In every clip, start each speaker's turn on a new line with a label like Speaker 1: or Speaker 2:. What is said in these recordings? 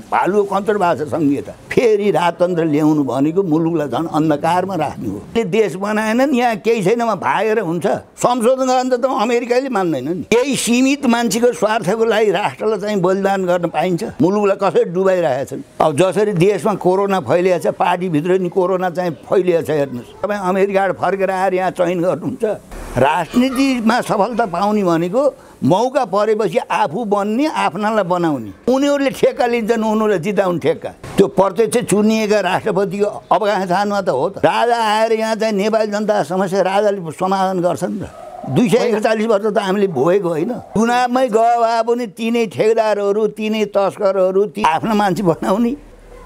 Speaker 1: भालु कञ्चर भएको छ संहिता। फेरि राजतन्त्र ल्याउनु भनेको मुलुकलाई झन् अन्धकारमा राख्नु हो। देश बनाएन नि, यहाँ केही छैन भागेर हुन्छ। संशोधन गर्न त अमेरिकाले मान्दैन नि। केही सीमित मान्छेको स्वार्थको लागि राष्ट्रलाई चाहिँ बलिदान गर्न पाइन्छ? मुलुकलाई कसरी डुबाइरहेका छन्। अब जसरी देशमा कोरोना फैलिएको छ, पार्टीभित्र नि कोरोना चाहिँ फैलिएको छ। हेर्नुहोस्, तपाईँ अमेरिकाबाट फर्केर आएर यहाँ चयन गर्नुहुन्छ। राजनीतिमा सफलता पाउने भनेको मौका परेपछि आफू बन्ने, आफ्नालाई बनाउने। उनीहरूले ठेक्का लिन्छन्, उनीहरूले जिताउने ठेक्का। त्यो प्रत्यक्ष चुनिएका राष्ट्रपतिको अवगाहना त हो त। राजा आएर यहाँ चाहिँ नेपाली जनता समस्या राजाले समाधान गर्छन् त। 241 वर्ष त हामीले भोगेको होइन। चुनावमै गयो भए पनि तिनै ठेकेदारहरू, तिनै तस्करहरू आफ्नो मान्छे बनाउने।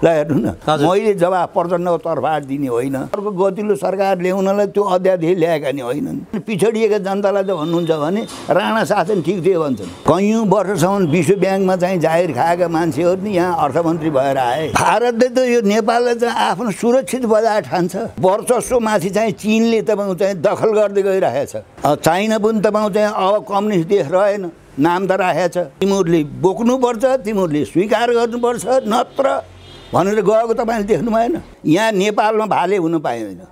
Speaker 1: ल हेर्नु न, मैले जवाब प्रचण्डको तर्फबाट दिने होइन। अर्को गतिलो सरकार ल्याउनलाई त्यो अध्यादेश ल्याएका नि होइनन्। पिछडिएका जनतालाई त भन्नुहुन्छ भने राणा शासन ठिक थियो भन्छन्। कैयौँ वर्षसम्म विश्व ब्याङ्कमा चाहिँ जागिर खाएका मान्छेहरू नि यहाँ अर्थमन्त्री भएर आए। भारतले त यो नेपाललाई चाहिँ आफ्नो सुरक्षित बजार ठान्छ। वर्चस्वमाथि चाहिँ चीनले तपाईँको चाहिँ दखल गर्दै गइरहेछ। चाइना पनि तपाईँको चाहिँ अब कम्युनिस्ट देश रहेन, नाम त राखेको छ। तिमीहरूले बोक्नुपर्छ, तिमीहरूले स्वीकार गर्नुपर्छ, नत्र भनेर गएको तपाईँले देख्नु भएन। यहाँ नेपालमा भाले हुन पाइँदैन।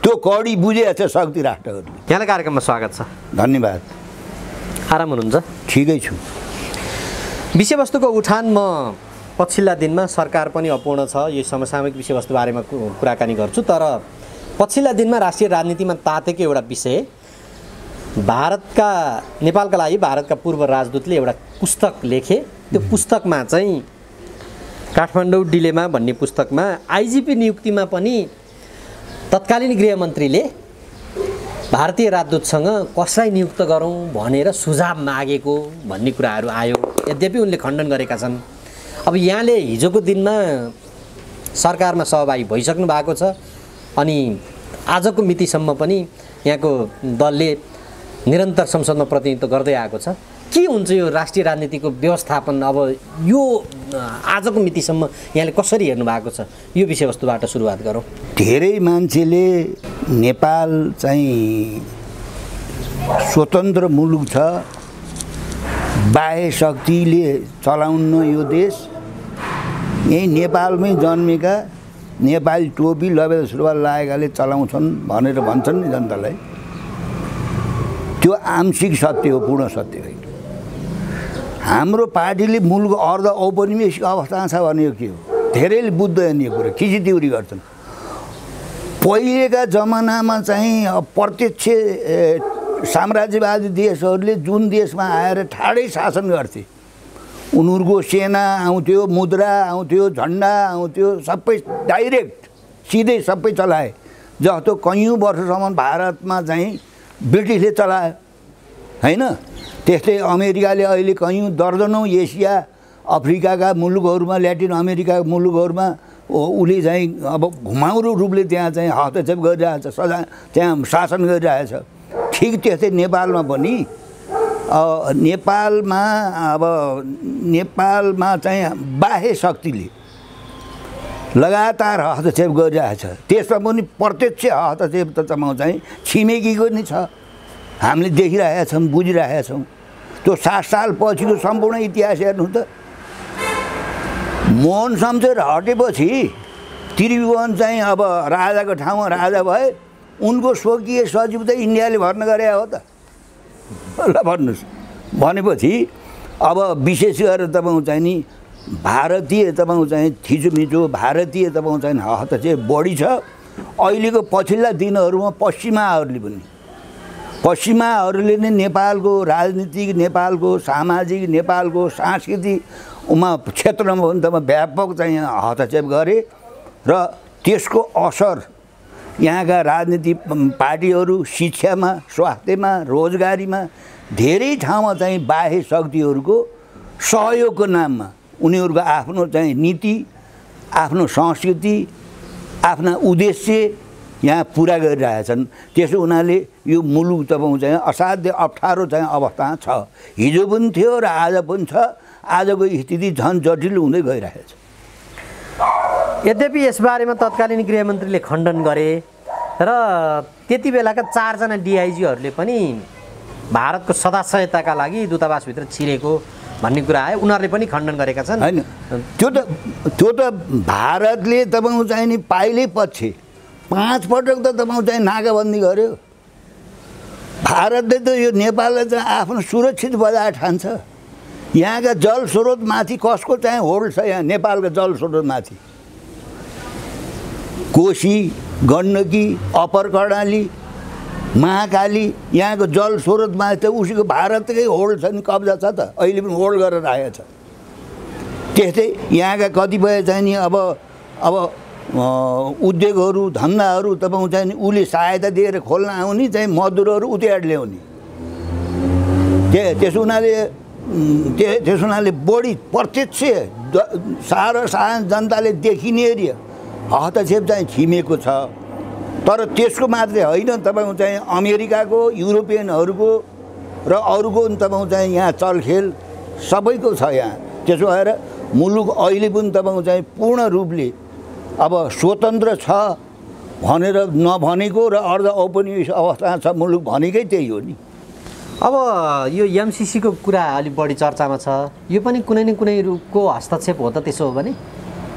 Speaker 1: त्यो कडी बुझेको छ शक्ति राष्ट्रहरूले।
Speaker 2: यहाँलाई कार्यक्रममा स्वागत छ।
Speaker 1: धन्यवाद।
Speaker 2: आराम हुनुहुन्छ?
Speaker 1: ठिकै छु।
Speaker 2: विषयवस्तुको उठान म पछिल्ला दिनमा सरकार पनि अपूर्ण छ, यो समसामयिक विषयवस्तु बारेमा कुराकानी गर्छु। तर पछिल्ला दिनमा राष्ट्रिय राजनीतिमा तातेको एउटा विषय, नेपालका लागि भारतका पूर्व राजदूतले एउटा पुस्तक लेखे। त्यो पुस्तकमा चाहिँ काठमाडौँ डिलेमा भन्ने पुस्तकमा आइजिपी नियुक्तिमा पनि तत्कालीन गृहमन्त्रीले भारतीय राजदूतसँग कसलाई नियुक्त गरौँ भनेर सुझाव मागेको भन्ने कुराहरू आयो। यद्यपि उनले खण्डन गरेका छन्। अब यहाँले हिजोको दिनमा सरकारमा सहभागी भइसक्नु भएको छ अनि आजको मितिसम्म पनि यहाँको दलले निरन्तर संसदमा प्रतिनिधित्व गर्दै आएको छ। के हुन्छ यो राष्ट्रिय राजनीतिको व्यवस्थापन? अब यो आजको मितिसम्म यहाँले कसरी हेर्नु भएको छ? यो विषयवस्तुबाट सुरुवात गरौँ।
Speaker 1: धेरै मान्छेले नेपाल चाहिँ स्वतन्त्र मुलुक छ, बाह्य शक्तिले चलाउन यो देश, यही नेपालमै जन्मेका नेपाली टोपी लबेदा सुरुवाल लागेकाले चलाउँछन् भनेर भन्छन् नि जनतालाई। त्यो आंशिक सत्य हो, पूर्ण सत्य होइन। हाम्रो पार्टीले मुलुक अर्ध औपनिवेशिक अवस्थामा छ भनेको के हो? धेरैले बुझ्दैन यो कुरा, खिचितिउरी गर्छन्। पहिलेका जमानामा चाहिँ प्रत्यक्ष साम्राज्यवादी देशहरूले जुन देशमा आएर ठाडै शासन गर्थे, उनीहरूको सेना आउँथ्यो, मुद्रा आउँथ्यो, झन्डा आउँथ्यो, सबै डाइरेक्ट सिधै सबै चलाए। जस्तो कैयौँ वर्षसम्म भारतमा चाहिँ ब्रिटिसले चलायो होइन। त्यस्तै अमेरिकाले अहिले कैयौँ दर्जनौँ एसिया अफ्रिकाका मुलुकहरूमा, ल्याटिन अमेरिकाका मुलुकहरूमा उसले चाहिँ अब घुमाउरो रूपले त्यहाँ चाहिँ हस्तक्षेप गरिरहेछ, त्यहाँ शासन गरिरहेछ। ठिक त्यस्तै नेपालमा पनि नेपालमा चाहिँ बाह्य शक्तिले लगातार हस्तक्षेप गरिरहेछ। त्यसमा पनि प्रत्यक्ष हस्तक्षेप त चाहिँ छिमेकीको नि छ, हामीले देखिरहेका छौँ, बुझिरहेका छौँ। त्यो 60 साल पछिको सम्पूर्ण इतिहास हेर्नु त। मोहन शमशेर हटेपछि त्रिभुवन चाहिँ अब राजाको ठाउँमा राजा भए, उनको स्वकीय सचिव त इन्डियाले भर्ना गरे हो त। ल भन्नुहोस्। भनेपछि अब विशेष गरेर तपाईँको चाहिँ नि भारतीय तपाईँको चाहिँ थिचोमिचो भारतीय तपाईँको चाहिँ हस्तक्षेप बढी छ। अहिलेको पछिल्ला दिनहरूमा पश्चिमाहरूले नै नेपालको राजनीतिक, नेपालको सामाजिक, नेपालको सांस्कृतिक क्षेत्रमा पनि तपाईँ व्यापक चाहिँ हस्तक्षेप गरे र त्यसको असर यहाँका राजनीतिक पार्टीहरू शिक्षामा, स्वास्थ्यमा, रोजगारीमा धेरै ठाउँमा चाहिँ बाह्य शक्तिहरूको सहयोगको नाममा उनीहरूको आफ्नो चाहिँ नीति, आफ्नो संस्कृति, आफ्ना उद्देश्य यहाँ पुरा गरिरहेछन्। त्यसो हुनाले यो मुलुक तपाईँको चाहिँ असाध्य अप्ठ्यारो चाहिँ अवस्थामा छ। हिजो पनि थियो र आज पनि छ। आजको स्थिति झन् जटिल हुँदै गइरहेछ।
Speaker 2: यद्यपि यसबारेमा तत्कालीन गृहमन्त्रीले खण्डन गरे र त्यति बेलाका 4 जना डिआइजीहरूले पनि भारतको सदाशयताका लागि दूतावासभित्र छिरेको भन्ने कुरा आयो, उनीहरूले पनि खण्डन गरेका छन्।
Speaker 1: होइन, त्यो त भारतले तपाईँको चाहिँ नि पाइलै पछि 5 पटक त तपाईँको चाहिँ नाकाबन्दी गर्यो। भारतले त यो नेपाललाई चाहिँ आफ्नो सुरक्षित बजार ठान्छ। यहाँका जल स्रोतमाथि कसको चाहिँ होल्ड छ? यहाँ नेपालको जल स्रोतमाथि कोशी, गण्डकी, अप्पर कर्णाली, महाकाली, यहाँको जल स्रोतमा त उसको भारतकै होल्ड छ नि, कब्जा छ त, अहिले पनि होल्ड गरेर राखेको छ। त्यस्तै यहाँका कतिपय चाहिँ नि अब उद्योगहरू, धन्दाहरू तपाईँको चाहिँ नि उसले सहायता दिएर खोल्न आउने चाहिँ मजदुरहरू उतैबाट ल्याउने। त्यसो हुनाले बढी प्रत्यक्ष साधारण जनताले देखिने एरिया हस्तक्षेप चाहिँ छिमेको छ। तर त्यसको मात्रै होइन, तपाईँको चाहिँ अमेरिकाको, युरोपियनहरूको र अरूको तपाईँको चाहिँ यहाँ चलखेल सबैको छ यहाँ। त्यसो भएर मुलुक अहिले पनि तपाईँको चाहिँ पूर्ण रूपले अब स्वतन्त्र छ भनेर नभनेको र अर्ध औपनिवेश अवस्था छ मुलुक भनेकै त्यही हो नि।
Speaker 2: अब यो एमसिसीको कुरा अलिक बढी चर्चामा छ, यो पनि कुनै न कुनै रूपको हस्तक्षेप हो त? त्यसो हो भने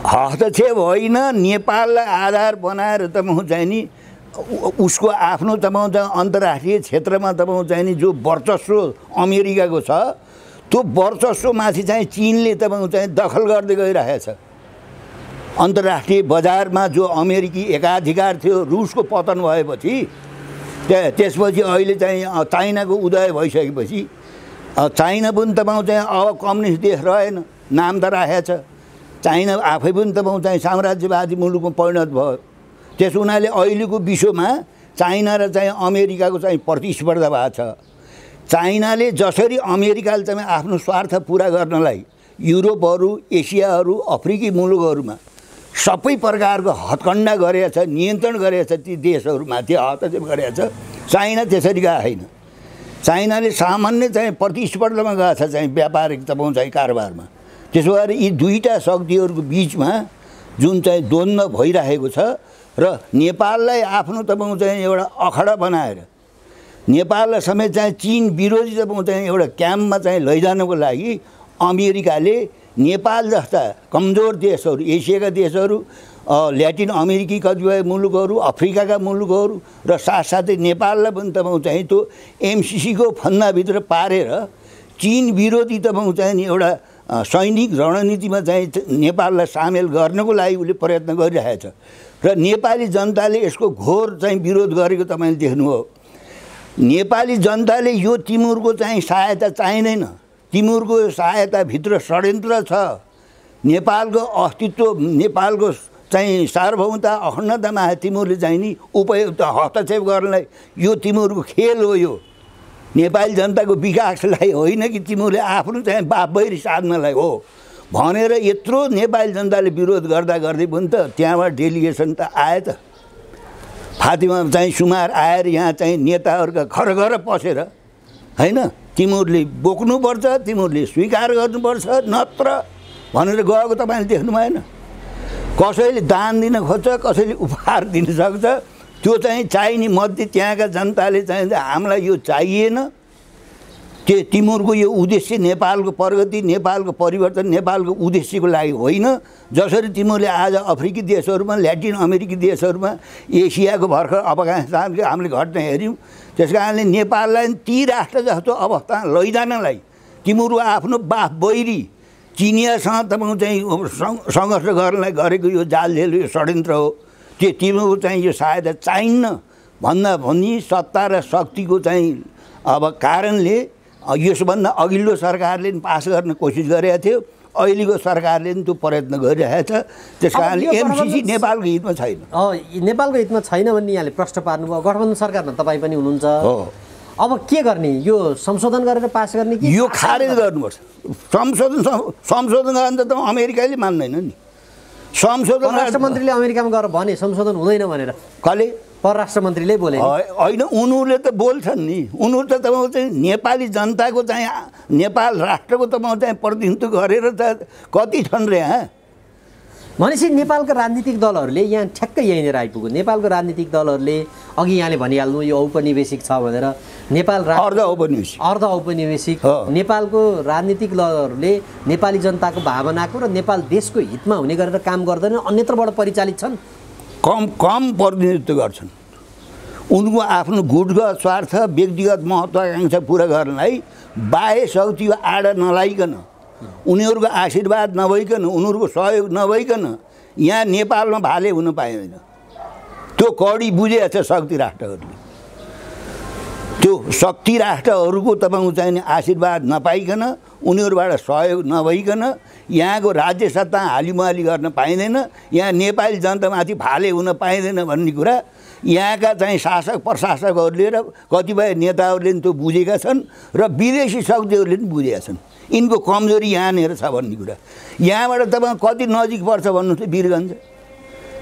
Speaker 1: हस्तक्षेप होइन, नेपाललाई आधार बनाएर तपाईँको चाहिँ नि उसको आफ्नो तपाईँको चाहिँ अन्तर्राष्ट्रिय क्षेत्रमा तपाईँको चाहिँ नि जो वर्चस्व अमेरिकाको छ, त्यो वर्चस्वमाथि चाहिँ चीनले तपाईँको चाहिँ दखल गर्दै गइरहेछ। अन्तर्राष्ट्रिय बजारमा जो अमेरिकी एकाधिकार थियो, रुसको पतन भएपछि त्यसपछि अहिले चाहिँ चाइनाको उदय भइसकेपछि चाइना पनि तपाईँको चाहिँ अब कम्युनिस्ट देश रहेन, नाम त राखेको छ। चाइना आफै पनि तपाईँको चाहिँ साम्राज्यवादी मुलुकमा परिणत भयो। त्यस हुनाले अहिलेको विश्वमा चाइना र चाहिँ अमेरिकाको चाहिँ प्रतिस्पर्धा भएको छ। चाइनाले जसरी अमेरिकाले चाहिँ आफ्नो स्वार्थ पुरा गर्नलाई युरोपहरू, एसियाहरू, अफ्रिकी मुलुकहरूमा सबै प्रकारको हत्कण्डा गरेको छ, नियन्त्रण गरेको छ, ती देशहरूमाथि हस्तक्षेप गरेको छ। चाइना त्यसरी गएको छैन। चाइनाले सामान्य चाहिँ प्रतिस्पर्धामा गएको छ चाहिँ व्यापारिक तपाईँको चाहिँ कारोबारमा। त्यसो भएर यी दुईटा शक्तिहरूको बिचमा जुन चाहिँ द्वन्द्व भइरहेको छ र नेपाललाई आफ्नो तपाईँको चाहिँ एउटा अखडा बनाएर नेपाललाई समेत चाहिँ चीन विरोधी तपाईँको चाहिँ एउटा क्याम्पमा चाहिँ लैजानको लागि अमेरिकाले नेपाल जस्ता कमजोर देशहरू, एसियाका देशहरू, ल्याटिन अमेरिकी कतिपय मुलुकहरू, अफ्रिकाका मुलुकहरू र साथसाथै नेपाललाई पनि तपाईँको चाहिँ त्यो एमसिसीको फन्दाभित्र पारेर चीन विरोधी तपाईँको चाहिँ नि एउटा सैनिक रणनीतिमा चाहिँ नेपाललाई सामेल गर्नको लागि उसले प्रयत्न गरिरहेछ र नेपाली जनताले यसको घोर चाहिँ विरोध गरेको तपाईँले देख्नुभयो। नेपाली जनताले यो तिमुरको चाहिँ सहायता चाहिँदैन, तिमुरको सहायताभित्र षड्यन्त्र छ, नेपालको अस्तित्व, नेपालको चाहिँ सार्वभौमता, अखण्डतामा तिमुरले चाहिँ नि उपयुक्त हस्तक्षेप गर्नलाई यो तिमुरको खेल हो। यो नेपाली जनताको विकासलाई होइन कि तिमीले आफ्नो चाहिँ बाप बैरी साध्नलाई हो भनेर यत्रो नेपाली जनताले विरोध गर्दा गर्दै पनि त त्यहाँबाट डेलिगेसन त आए त। फातिमा चाहिँ सुमार आएर यहाँ चाहिँ नेताहरूका घर घर पसेर होइन तिमीहरूले बोक्नुपर्छ, तिमीहरूले स्वीकार गर्नुपर्छ नत्र भनेर गएको तपाईँले देख्नु भएन। कसैले दान दिन खोज्छ, कसैले उपहार दिन सक्छ, त्यो चाहिँ चाहिने मध्ये त्यहाँका जनताले चाहिँ हामीलाई यो चाहिएन, तिमीहरूको यो उद्देश्य नेपालको प्रगति, नेपालको परिवर्तन, नेपालको उद्देश्यको लागि होइन। जसरी तिमीहरूले आज अफ्रिकी देशहरूमा, ल्याटिन अमेरिकी देशहरूमा, एसियाको भर्खर अफगानिस्तानको हामीले घटना हेऱ्यौँ, त्यस कारणले नेपाललाई ती राष्ट्र जस्तो अवस्था लैजानलाई तिमीहरू आफ्नो बाफ बैरी चिनियासँग तपाईँको चाहिँ सङ्घर्ष गर्नलाई गरेको यो जालझेल, यो षड्यन्त्र हो। तिमीहरू चाहिँ यो सहायता चाहिन्न भन्दा भनी सत्ता र शक्तिको चाहिँ अब कारणले यसभन्दा अघिल्लो सरकारले पनि पास गर्न कोसिस गरेको थियो, अहिलेको सरकारले पनि त्यो प्रयत्न गरिरहेछ। त्यस कारणले एमसिसी नेपालको हितमा छैन।
Speaker 2: नेपालको हितमा छैन भन्ने यहाँले प्रश्न पार्नुभयो। गठबन्धन सरकारमा तपाईँ पनि हुनुहुन्छ, अब के गर्ने? यो संशोधन गरेर पास गर्ने कि
Speaker 1: यो खारेज गर्नुपर्छ? संशोधन गर्न त अमेरिकाले मान्दैन नि। संशोधन
Speaker 2: परराष्ट्र मन्त्रीले अमेरिकामा गएर भने संशोधन हुँदैन भनेर
Speaker 1: कसले?
Speaker 2: परराष्ट्र मन्त्रीले बोले
Speaker 1: होइन, उनीहरूले त बोल्छन् नि। उनीहरू त तपाईँको चाहिँ नेपाली जनताको चाहिँ नेपाल राष्ट्रको तपाईँको चाहिँ प्रतिनिधित्व गरेर त कति छन् रे यहाँ।
Speaker 2: भनेपछि नेपालका राजनीतिक दलहरूले यहाँ ठ्याक्कै यहीँनिर आइपुग्यो। नेपालको राजनीतिक दलहरूले अघि यहाँले भनिहाल्नु यो औपनिवेशिक छ भनेर नेपाल
Speaker 1: अर्ध
Speaker 2: औपनिवेशिक नेपालको राजनीतिक दलहरूले नेपाली जनताको भावनाको र नेपाल देशको हितमा हुने गरेर काम गर्दैन, अन्यत्रबाट परिचालित छन्।
Speaker 1: कम प्रतिनिधित्व गर्छन्। उनको आफ्नो गुटगत स्वार्थ, व्यक्तिगत महत्त्वाकांक्षा पुरा गर्नलाई बाह्य शक्तिको आडा नलाइकन, उनीहरूको आशीर्वाद नभइकन, उनीहरूको सहयोग नभइकन यहाँ नेपालमा भाले हुन पाइँदैन। त्यो कडी बुझेको छ शक्ति राष्ट्रहरूले। त्यो शक्ति राष्ट्रहरूको तपाईँको चाहिने आशीर्वाद नपाइकन, उनीहरूबाट सहयोग नभइकन यहाँको राज्य सत्ता हालिमाली गर्न पाइँदैन, यहाँ नेपाली जनतामाथि भाले हुन पाइँदैन भन्ने कुरा यहाँका चाहिँ शासक प्रशासकहरूले र कतिपय नेताहरूले पनि त्यो बुझेका छन् र विदेशी शक्तिहरूले पनि बुझेका छन्। यिनको कमजोरी यहाँनिर छ भन्ने कुरा। यहाँबाट तपाईँ कति नजिक पर्छ भन्नुहोस् त वीरगञ्ज,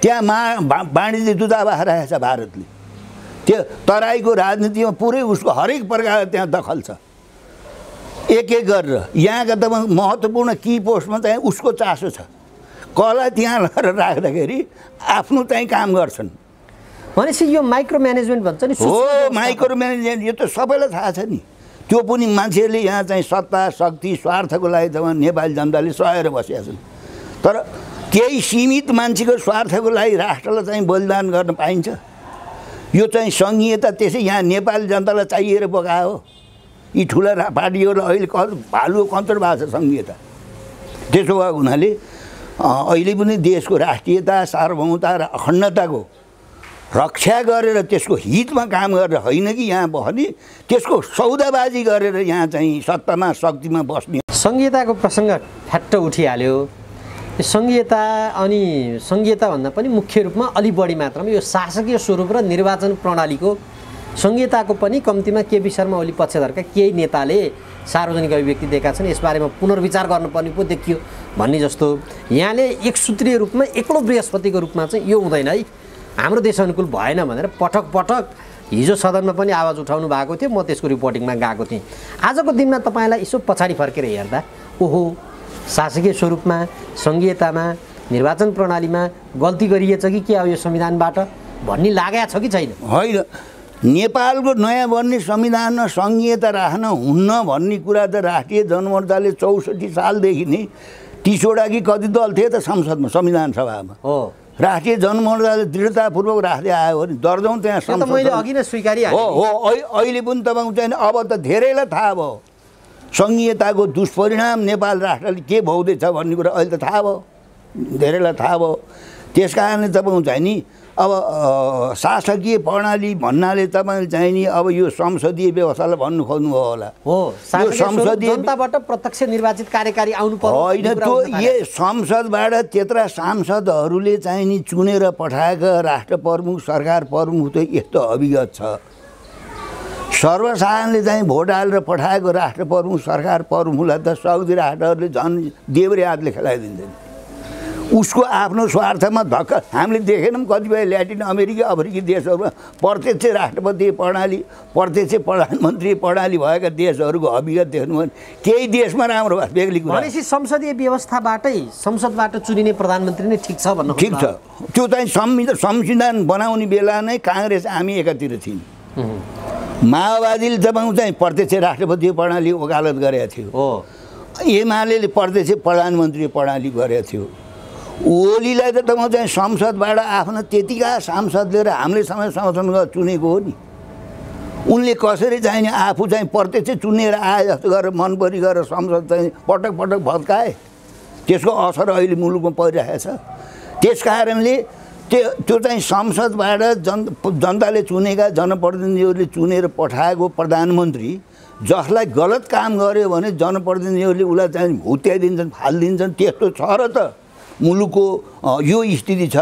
Speaker 1: त्यहाँ वाणिज्य दूतावास राखेको छ भारतले। त्यो तराईको राजनीतिमा पुरै उसको हरेक प्रकारको त्यहाँ दखल छ। एक गरेर यहाँका तपाईँ महत्त्वपूर्ण की पोस्टमा चाहिँ उसको चासो छ। कसलाई त्यहाँ लगेर राख्दाखेरि आफ्नो चाहिँ काम गर्छन्।
Speaker 2: भनेपछि यो माइक्रो म्यानेजमेन्ट भन्छ नि।
Speaker 1: हो, माइक्रो म्यानेजमेन्ट यो त सबैलाई थाहा छ नि। त्यो पनि मान्छेहरूले यहाँ चाहिँ सत्ता शक्ति स्वार्थको लागि तपाईँ नेपाली जनताले सहेर बसेका छन्। तर केही सीमित मान्छेको स्वार्थको लागि राष्ट्रलाई चाहिँ बलिदान गर्न पाइन्छ? यो चाहिँ सङ्घीयता त्यसै यहाँ नेपाली जनतालाई चाहिएर पकायो। यी ठुला पार्टीहरूलाई अहिले भालु कन्चर भएको छ सङ्घीयता। त्यसो भएको हुनाले अहिले पनि देशको राष्ट्रियता, सार्वभौमता र अखण्डताको रक्षा गरेर त्यसको हितमा काम गरेर होइन कि यहाँ बस्ने, त्यसको सौदाबाजी गरेर यहाँ चाहिँ सत्तामा शक्तिमा बस्ने।
Speaker 2: सङ्घीयताको प्रसङ्ग ठ्याट्ट उठिहाल्यो। सङ्घीयता अनि सङ्घीयताभन्दा पनि मुख्य रूपमा अलि बढी मात्रामा यो शासकीय स्वरूप र निर्वाचन प्रणालीको सङ्घीयताको पनि कम्तीमा केपी शर्मा ओली पक्षधरका केही नेताले सार्वजनिक अभिव्यक्ति दिएका छन्। यसबारेमा पुनर्विचार गर्नुपर्ने पो देखियो भन्ने जस्तो। यहाँले एक सूत्रीय रूपमा एक्लो बृहस्पतिको रूपमा चाहिँ यो हुँदैन है, हाम्रो देश अनुकूल भएन भनेर पटक पटक हिजो सदनमा पनि आवाज उठाउनु भएको थियो। म त्यसको रिपोर्टिङमा गएको थिएँ। आजको दिनमा तपाईँलाई यसो पछाडि फर्केर हेर्दा ओहो, शासकीय स्वरूपमा, सङ्घीयतामा, निर्वाचन प्रणालीमा गल्ती गरिएछ कि के हो यो संविधानबाट भन्ने लागेको छ कि छैन?
Speaker 1: होइन, नेपालको नयाँ बन्ने संविधानमा सङ्घीयता राख्न हुन्न भन्ने कुरा त राष्ट्रिय जनमोर्चाले 64 सालदेखि नै 30 वटा कि कति दल थिए त संसदमा, संविधान सभामा।
Speaker 2: हो,
Speaker 1: राष्ट्रिय जनमोर्चाले दृढतापूर्वक राख्दै आयो भने दर्जौँ त्यहाँ संसद।
Speaker 2: मैले अघि नै स्वीकारिहालेँ।
Speaker 1: हो, अहिले पनि तपाईँको चाहिँ अब त धेरैलाई थाहा भयो सङ्घीयताको दुष्परिणाम नेपाल राष्ट्रले के भोग्दैछ भन्ने कुरा अहिले त थाहा भयो, धेरैलाई थाहा भयो। त्यस कारणले तपाईँको चाहिँ नि अब शासकीय प्रणाली भन्नाले तपाईँले चाहिँ नि अब यो संसदीय व्यवस्थालाई भन्नु खोज्नुभयो होला।
Speaker 2: हो, यो संसदीय जनताबाट प्रत्यक्ष निर्वाचित कार्यकारी आउनु पर्यो
Speaker 1: होइन। त्यो यो संसदबाट त्यत्रा सांसदहरूले चाहिँ नि चुनेर पठाएका राष्ट्र प्रमुख, सरकार प्रमुख त यस्तो अभिगत छ। सर्वसाधारणले चाहिँ भोट हालेर पठाएको राष्ट्र प्रमुख, सरकार प्रमुखलाई त शक्ति राष्ट्रहरूले झन् देब्रे हातले खेलाइदिन्छन्। उसको आफ्नो स्वार्थमा धक्का हामीले देखेनौँ कतिपय ल्याटिन अफ्रिकी देशहरूमा प्रत्यक्ष राष्ट्रपति प्रणाली, प्रत्यक्ष प्रधानमन्त्री प्रणाली भएका देशहरूको अभिगत देख्नु भने केही देशमा राम्रो भयो, बेग्ली कुरा।
Speaker 2: भनेपछि संसदीय व्यवस्थाबाटै संसदबाट चुनिने प्रधानमन्त्री नै ठिक छ भन्नु?
Speaker 1: ठिक छ। त्यो चाहिँ संविधान बनाउने बेला नै काङ्ग्रेस हामी एकातिर थियौँ। माओवादीले तपाईँको चाहिँ प्रत्यक्ष राष्ट्रपति प्रणाली वकालत गरेका थियो।
Speaker 2: हो,
Speaker 1: एमाले प्रत्यक्ष प्रधानमन्त्री प्रणाली गरेका थियो। ओलीलाई त तपाईँको चाहिँ संसदबाट आफ्नो त्यतिका सांसदले र हामीले समय संसदमा चुनेको हो नि। उनले कसरी चाहिँ आफू चाहिँ प्रत्यक्ष चुनेर आए जस्तो गरेर मन परी गरेर संसद चाहिँ पटक पटक भत्काए। त्यसको असर अहिले मुलुकमा परिरहेको छ। त्यस कारणले त्यो चाहिँ संसदबाट जनताले चुनेका जनप्रतिनिधिहरूले चुनेर पठाएको प्रधानमन्त्री जसलाई गलत काम गर्यो भने जनप्रतिनिधिहरूले उसलाई चाहिँ हुत्याइदिन्छन्, फालिदिन्छन्। त्यस्तो छ र त मुलुकको यो स्थिति छ।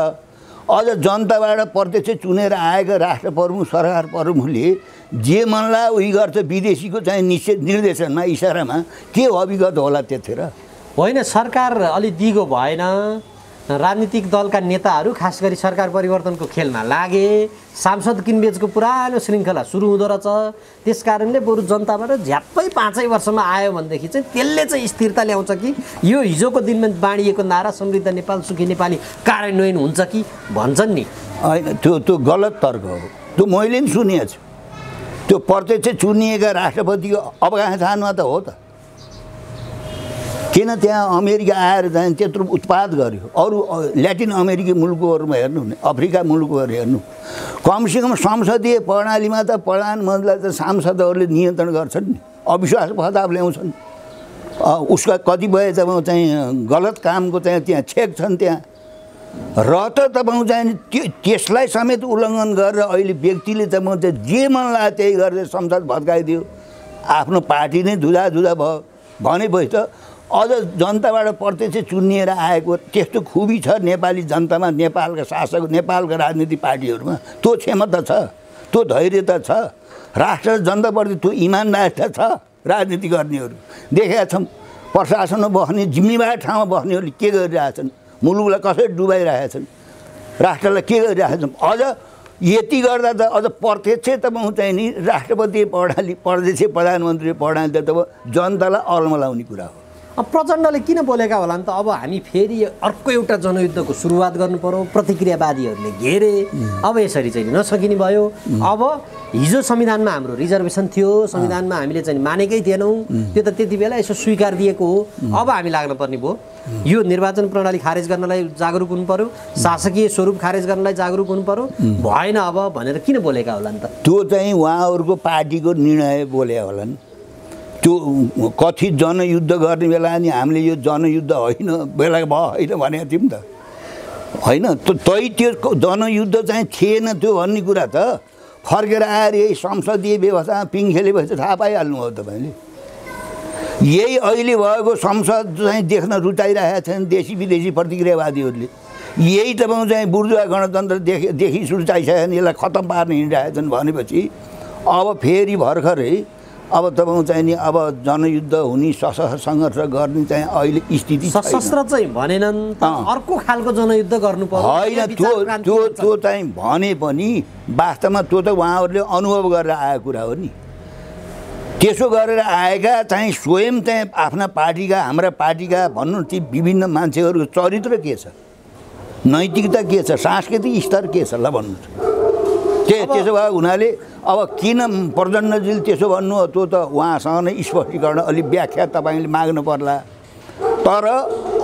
Speaker 1: अझ जनताबाट प्रत्यक्ष चुनेर आएका राष्ट्र प्रमुख, सरकार प्रमुखले जे मनलाई उही गर्छ। विदेशीको चाहिँ निर्देशनमा, इसारामा के अभिगत होला त्यतिखेर?
Speaker 2: होइन, सरकार अलि दिगो भएन, राजनीतिक दलका नेताहरू खास गरी सरकार परिवर्तनको खेलमा लागे, सांसद किनबेचको पुरानो श्रृङ्खला सुरु हुँदो रहेछ। त्यस कारणले बरु जनताबाट झ्याप्पै 5 वर्षमा आयो भनेदेखि चाहिँ त्यसले चाहिँ स्थिरता ल्याउँछ कि यो हिजोको दिनमा बाँडिएको नारा समृद्ध नेपाल सुखी नेपाली कार्यान्वयन हुन्छ कि भन्छन् नि।
Speaker 1: होइन, त्यो गलत तर्क हो। त्यो मैले पनि सुनेको छु। त्यो प्रत्यक्ष चुनिएका राष्ट्रपतिको अफगानिस्तानमा त हो त। किन त्यहाँ अमेरिका आएर चाहिँ त्यत्रो उत्पाद गर्यो? अरू ल्याटिन अमेरिकी मुलुकहरूमा हेर्नु नि, अफ्रिका मुलुकहरू हेर्नु, कमसेकम संसदीय प्रणालीमा त प्रधानमन्त्रीलाई त सांसदहरूले नियन्त्रण गर्छन् नि, अविश्वास प्रस्ताव ल्याउँछन्, उसका कतिपय तपाईँ चाहिँ गलत कामको चाहिँ त्यहाँ छेक छन् त्यहाँ। र त तपाईँ चाहिँ त्यसलाई समेत उल्लङ्घन गरेर अहिले व्यक्तिले तपाईँ चाहिँ जे मन लाग्यो त्यही गरेर संसद भत्काइदियो, आफ्नो पार्टी नै धुधा भयो भनेपछि त अझ जनताबाट प्रत्यक्ष चुनिएर आएको त्यस्तो खुबी छ नेपाली जनतामा, नेपालका शासक, नेपालका राजनीतिक पार्टीहरूमा। त्यो क्षमता छ, त्यो धैर्यता छ, राष्ट्र जनताप्रति त्यो इमान्दारिता छ। राजनीति गर्नेहरू देखेका छौँ, प्रशासनमा बस्ने जिम्मेवार ठाउँमा बस्नेहरूले के गरिरहेछन्, मुलुकलाई कसरी डुबाइरहेछन्, राष्ट्रलाई के गरिरहेछन्। अझ यति गर्दा त अझ प्रत्यक्ष तपाईँ चाहिँ नि राष्ट्रपति प्रणाली, प्रदेश प्रधानमन्त्री प्रणाली त अब जनतालाई अलमलाउने कुरा हो।
Speaker 2: प्रचण्डले किन बोलेका होला नि त? अब हामी फेरि अर्को एउटा जनयुद्धको सुरुवात गर्नु पर्यो, प्रतिक्रियावादीहरूले घेरे, अब यसरी चाहिँ नसकिने भयो। अब हिजो संविधानमा हाम्रो रिजर्भेसन थियो, संविधानमा हामीले चाहिँ मानेकै थिएनौँ, त्यो त त्यति बेला यसो स्वीकार दिएको हो। अब हामी लाग्नुपर्ने भयो, यो निर्वाचन प्रणाली खारेज गर्नलाई जागरुक हुनु पर्यो, शासकीय स्वरूप खारेज गर्नलाई जागरुक हुनु पर्यो, भएन अब भनेर किन बोलेका होला नि त?
Speaker 1: त्यो चाहिँ उहाँहरूको पार्टीको निर्णय बोले होला नि। त्यो कथित जनयुद्ध गर्ने बेला नि हामीले यो जनयुद्ध होइन बेला भयो होइन भनेको थियौँ नि त, होइन? तै त्यो जनयुद्ध चाहिँ थिएन त्यो भन्ने कुरा त फर्केर आएर यही संसदीय व्यवस्थामा पिङ खेलेपछि थाहा पाइहाल्नु हो तपाईँले। यही अहिले भएको संसद चाहिँ देख्न रुचाइरहेका छन् देशी विदेशी प्रतिक्रियावादीहरूले। यही तपाईँ चाहिँ बुर्जुवा गणतन्त्रदेखि रुचाइसकेन, यसलाई खत्तम पार्न हिँडिरहेका छन् भनेपछि अब फेरि भर्खरै अब तपाईँ चाहिँ नि अब जनयुद्ध हुने, सशस्त्र सङ्घर्ष गर्ने चाहिँ अहिले स्थिति
Speaker 2: सशस्त्र चाहिँ भनेनन्, अर्को खालको जनयुद्ध गर्नु पर्यो
Speaker 1: होइन। त्यो चाहिँ भने पनि वास्तवमा त्यो त उहाँहरूले अनुभव गरेर आएको कुरा हो नि। त्यसो गरेर आएका चाहिँ स्वयं चाहिँ आफ्ना पार्टीका, हाम्रा पार्टीका भनौँ ती विभिन्न मान्छेहरूको चरित्र के छ, नैतिकता के छ, सांस्कृतिक स्तर के छ, ल भन्नुहोस्। त्यसो भएको हुनाले अब किन प्रचण्डजीले त्यसो भन्नु हो त्यो त उहाँसँग नै स्पष्टीकरण, अलिक व्याख्या तपाईँले माग्नु पर्ला। तर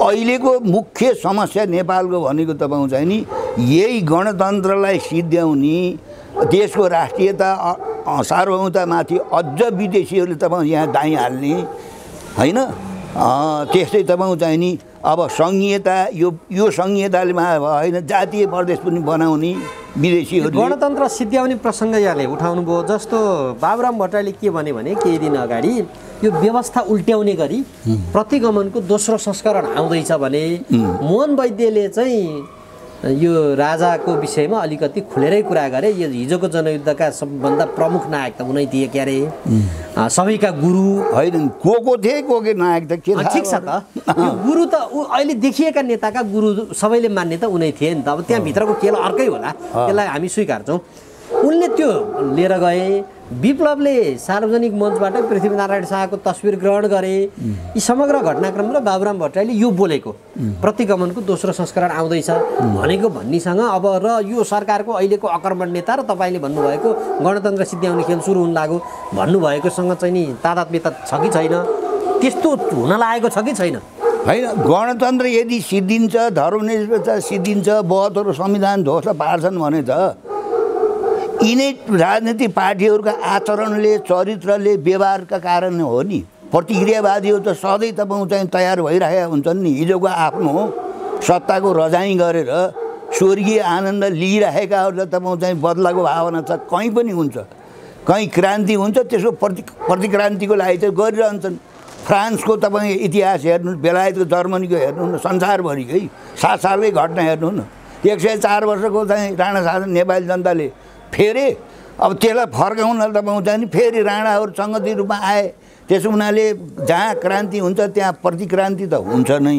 Speaker 1: अहिलेको मुख्य समस्या नेपालको भनेको तपाईँ चाहिँ नि यही गणतन्त्रलाई सिद्ध्याउने, देशको राष्ट्रियता सार्वभौमतामाथि अझ विदेशीहरूले तपाईँ यहाँ दाइँ हाल्ने, होइन? त्यस्तै तपाईँ चाहिँ नि अब सङ्घीयता, यो सङ्घीयताले होइन जातीय प्रदेश पनि बनाउने विदेशीहरू।
Speaker 2: गणतन्त्र सिद्ध्याउने प्रसङ्ग यहाँले उठाउनु भयो। जस्तो बाबुराम भट्टराईले के भने केही दिन अगाडि यो व्यवस्था उल्ट्याउने गरी प्रतिगमनको दोस्रो संस्करण आउँदैछ भने मोहन वैद्यले चाहिँ यो राजाको विषयमा अलिकति खुलेरै कुरा गरे। यो हिजोको जनयुद्धका सबभन्दा प्रमुख नायक त उनै थिए के अरे, सबैका गुरु
Speaker 1: होइन, को थिए, को के नायक त के
Speaker 2: ठिक छ त। यो गुरु त अहिले देखिएका नेताका गुरु सबैले मान्ने त उनै थिए नि त। अब त्यहाँभित्रको खेल अर्कै होला, त्यसलाई हामी स्वीकार्छौँ। उनले त्यो लिएर गए, विप्लवले सार्वजनिक मञ्चबाट पृथ्वीनारायण शाहको तस्बिर ग्रहण गरे। यी समग्र घटनाक्रम र बाबुराम भट्टराईले यो बोलेको प्रतिगमनको दोस्रो संस्करण आउँदैछ भनेको भन्नेसँग अब र यो सरकारको अहिलेको आक्रमण नेता र तपाईँले भन्नुभएको गणतन्त्र सिद्ध्याउने खेल सुरु हुन लाग्यो भन्नुभएकोसँग चाहिँ नि तादात्म्यता छ कि छैन, त्यस्तो हुन लागेको छ कि छैन?
Speaker 1: होइन, गणतन्त्र यदि सिद्धिन्छ, धर्मनिरपेक्षता सिद्धिन्छ, 72 संविधान ध्वस्त पार्छन् भने त यिनै राजनीतिक पार्टीहरूका आचरणले, चरित्रले, व्यवहारका कारण हो नि। प्रतिक्रियावादीहरू त सधैँ तपाईँ चाहिँ तयार भइरहेका हुन्छन् नि। हिजोको आफ्नो सत्ताको रजाइ गरेर स्वर्गीय आनन्द लिइरहेकाहरूलाई तपाईँ चाहिँ बदलाको भावना छ, कहीँ पनि हुन्छ। कहीँ क्रान्ति हुन्छ, त्यसको प्रतिक्रान्तिको लागि चाहिँ गरिरहन्छन्। फ्रान्सको तपाईँ इतिहास हेर्नु, बेलायतको, जर्मनीको हेर्नु न, संसारभरिकै 7 सालकै घटना हेर्नु न। 104 वर्षको चाहिँ राणा शासन नेपाली जनताले फेरि अब त्यसलाई फर्काउन तपाईँ चाहिँ नि फेरि राणाहरू सङ्गति रूपमा आए। त्यसो हुनाले जहाँ क्रान्ति हुन्छ त्यहाँ प्रतिक्रान्ति त हुन्छ नै।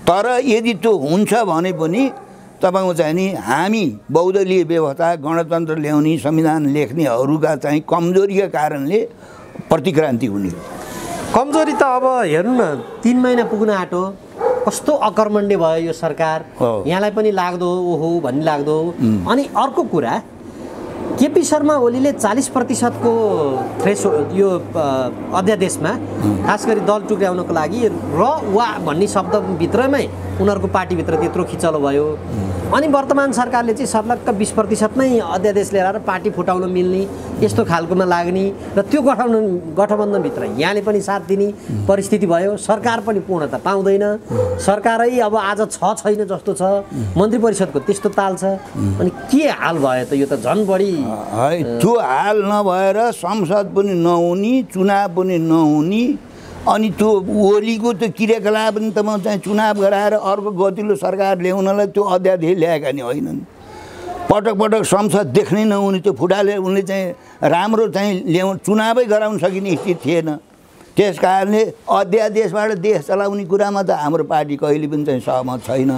Speaker 1: तर यदि त्यो हुन्छ भने पनि तपाईँ चाहिँ नि हामी बहुदलीय व्यवस्था, गणतन्त्र ल्याउने, संविधान लेख्नेहरूका चाहिँ कमजोरीका कारणले प्रतिक्रान्ति हुने।
Speaker 2: कमजोरी त अब हेर्नु न, 3 महिना पुग्न आँटो, कस्तो अकर्मण्य भयो यो सरकार, यहाँलाई पनि लाग्दो ओहो भन्ने लाग्दो। अनि अर्को कुरा, केपी शर्मा ओलीले 40% को थ्रेस यो अध्यादेशमा खास गरी दल टुक्र्याउनको लागि र वा भन्ने शब्दभित्रमै उनीहरूको पार्टीभित्र त्यत्रो खिचलो भयो। अनि वर्तमान सरकारले चाहिँ सर्लक्क 20% नै अध्यादेश लिएर पार्टी फुटाउन मिल्ने यस्तो खालकोमा लाग्ने र त्यो गठबन्धनभित्र यहाँले पनि साथ दिने परिस्थिति भयो। सरकार पनि पूर्णता पाउँदैन, सरकारै अब आज छैन जस्तो छ, मन्त्री परिषदको त्यस्तो ताल छ। अनि के हाल भयो त? यो त झन् बढी
Speaker 1: त्यो हाल नभएर संसद पनि नहुने, चुनाव पनि नहुने, अनि त्यो ओलीको त्यो क्रियाकलाप पनि त चाहिँ चुनाव गराएर अर्को गतिलो सरकार ल्याउनलाई त्यो अध्यादेश ल्याएका नि होइनन्। पटक पटक संसद देख्नै नहुने त्यो फुटाले उनले चाहिँ राम्रो चाहिँ चुनावै गराउन सकिने स्थिति थिएन। त्यस कारणले अध्यादेशबाट देश चलाउने कुरामा त हाम्रो पार्टी कहिले पनि चाहिँ सहमत छैन।